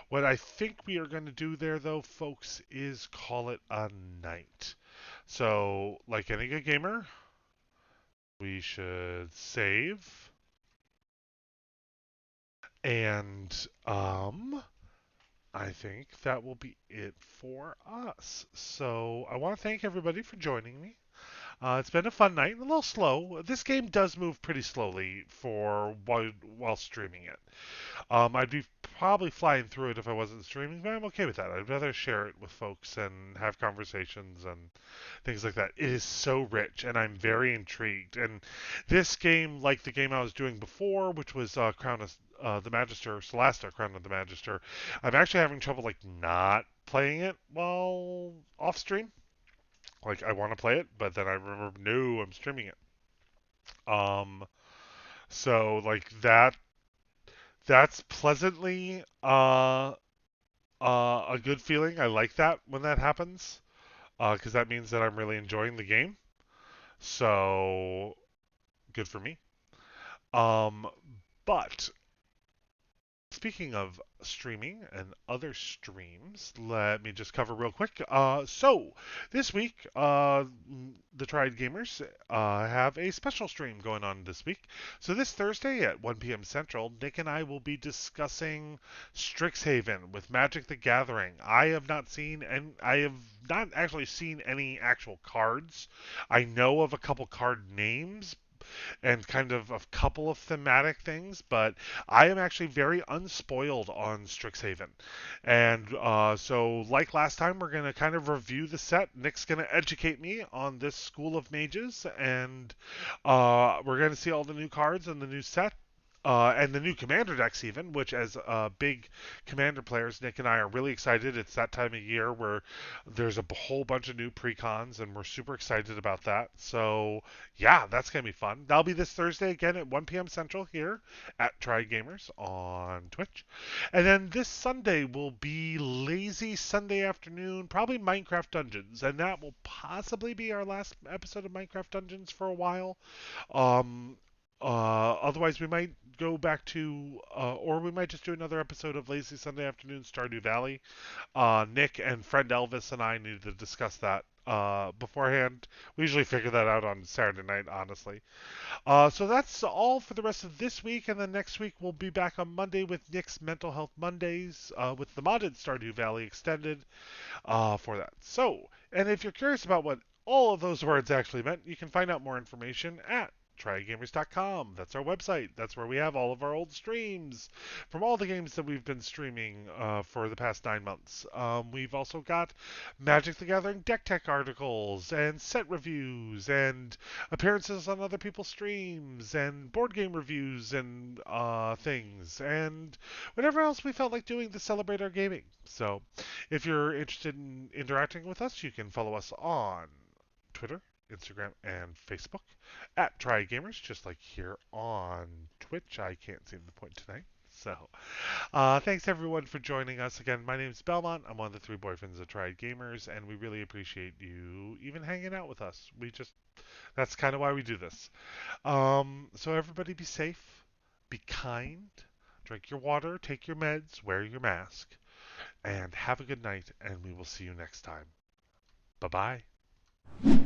What I think we are going to do there, though, folks, is call it a night. So, like any good gamer, we should save. And, I think that will be it for us. So, I want to thank everybody for joining me. It's been a fun night, a little slow. This game does move pretty slowly for while streaming it. I'd be probably flying through it if I wasn't streaming, but I'm okay with that. I'd rather share it with folks and have conversations and things like that. It is so rich, and I'm very intrigued. And this game, like the game I was doing before, which was Crown of the Magister, Celasta, Crown of the Magister, I'm actually having trouble like not playing it while off stream. Like I want to play it, but then I remember, no, I'm streaming it. Um, so like that's pleasantly a good feeling. I like that when that happens, because that means that I'm really enjoying the game. So good for me. Um, but speaking of streaming and other streams, let me just cover real quick. So this week, the Triad Gamers have a special stream going on this week. So this Thursday at 1 p.m. Central, Nick and I will be discussing Strixhaven with Magic the Gathering. I have not actually seen any actual cards. I know of a couple card names, and kind of a couple of thematic things, but I am actually very unspoiled on Strixhaven. And so, like last time, we're going to kind of review the set. Nick's going to educate me on this School of Mages, and we're going to see all the new cards and the new set. And the new commander decks, even, which as big commander players, Nick and I are really excited. It's that time of year where there's a whole bunch of new precons, and we're super excited about that. So, yeah, that's going to be fun. That'll be this Thursday again at 1 p.m. Central here at Try Gamers on Twitch. And then this Sunday will be lazy Sunday afternoon, probably Minecraft Dungeons, and that will possibly be our last episode of Minecraft Dungeons for a while. Um, Otherwise, we might go back to, or we might just do another episode of Lazy Sunday Afternoon Stardew Valley. Nick and friend Elvis and I needed to discuss that beforehand. We usually figure that out on Saturday night, honestly. So that's all for the rest of this week, and then next week we'll be back on Monday with Nick's Mental Health Mondays with the modded Stardew Valley Extended for that. So, and if you're curious about what all of those words actually meant, you can find out more information at trygamers.com. That's our website. That's where we have all of our old streams from all the games that we've been streaming for the past 9 months. We've also got Magic the Gathering deck tech articles and set reviews and appearances on other people's streams and board game reviews and things and whatever else we felt like doing to celebrate our gaming. So if you're interested in interacting with us, you can follow us on Twitter, Instagram, and Facebook at Try Gamers, just like here on Twitch. I can't see the point tonight. So, thanks everyone for joining us again. My name is Belmont. I'm one of the three boyfriends of Triad Gamers, and we really appreciate you even hanging out with us. That's kind of why we do this. So everybody be safe, be kind, drink your water, take your meds, wear your mask, and have a good night, and we will see you next time. Bye bye.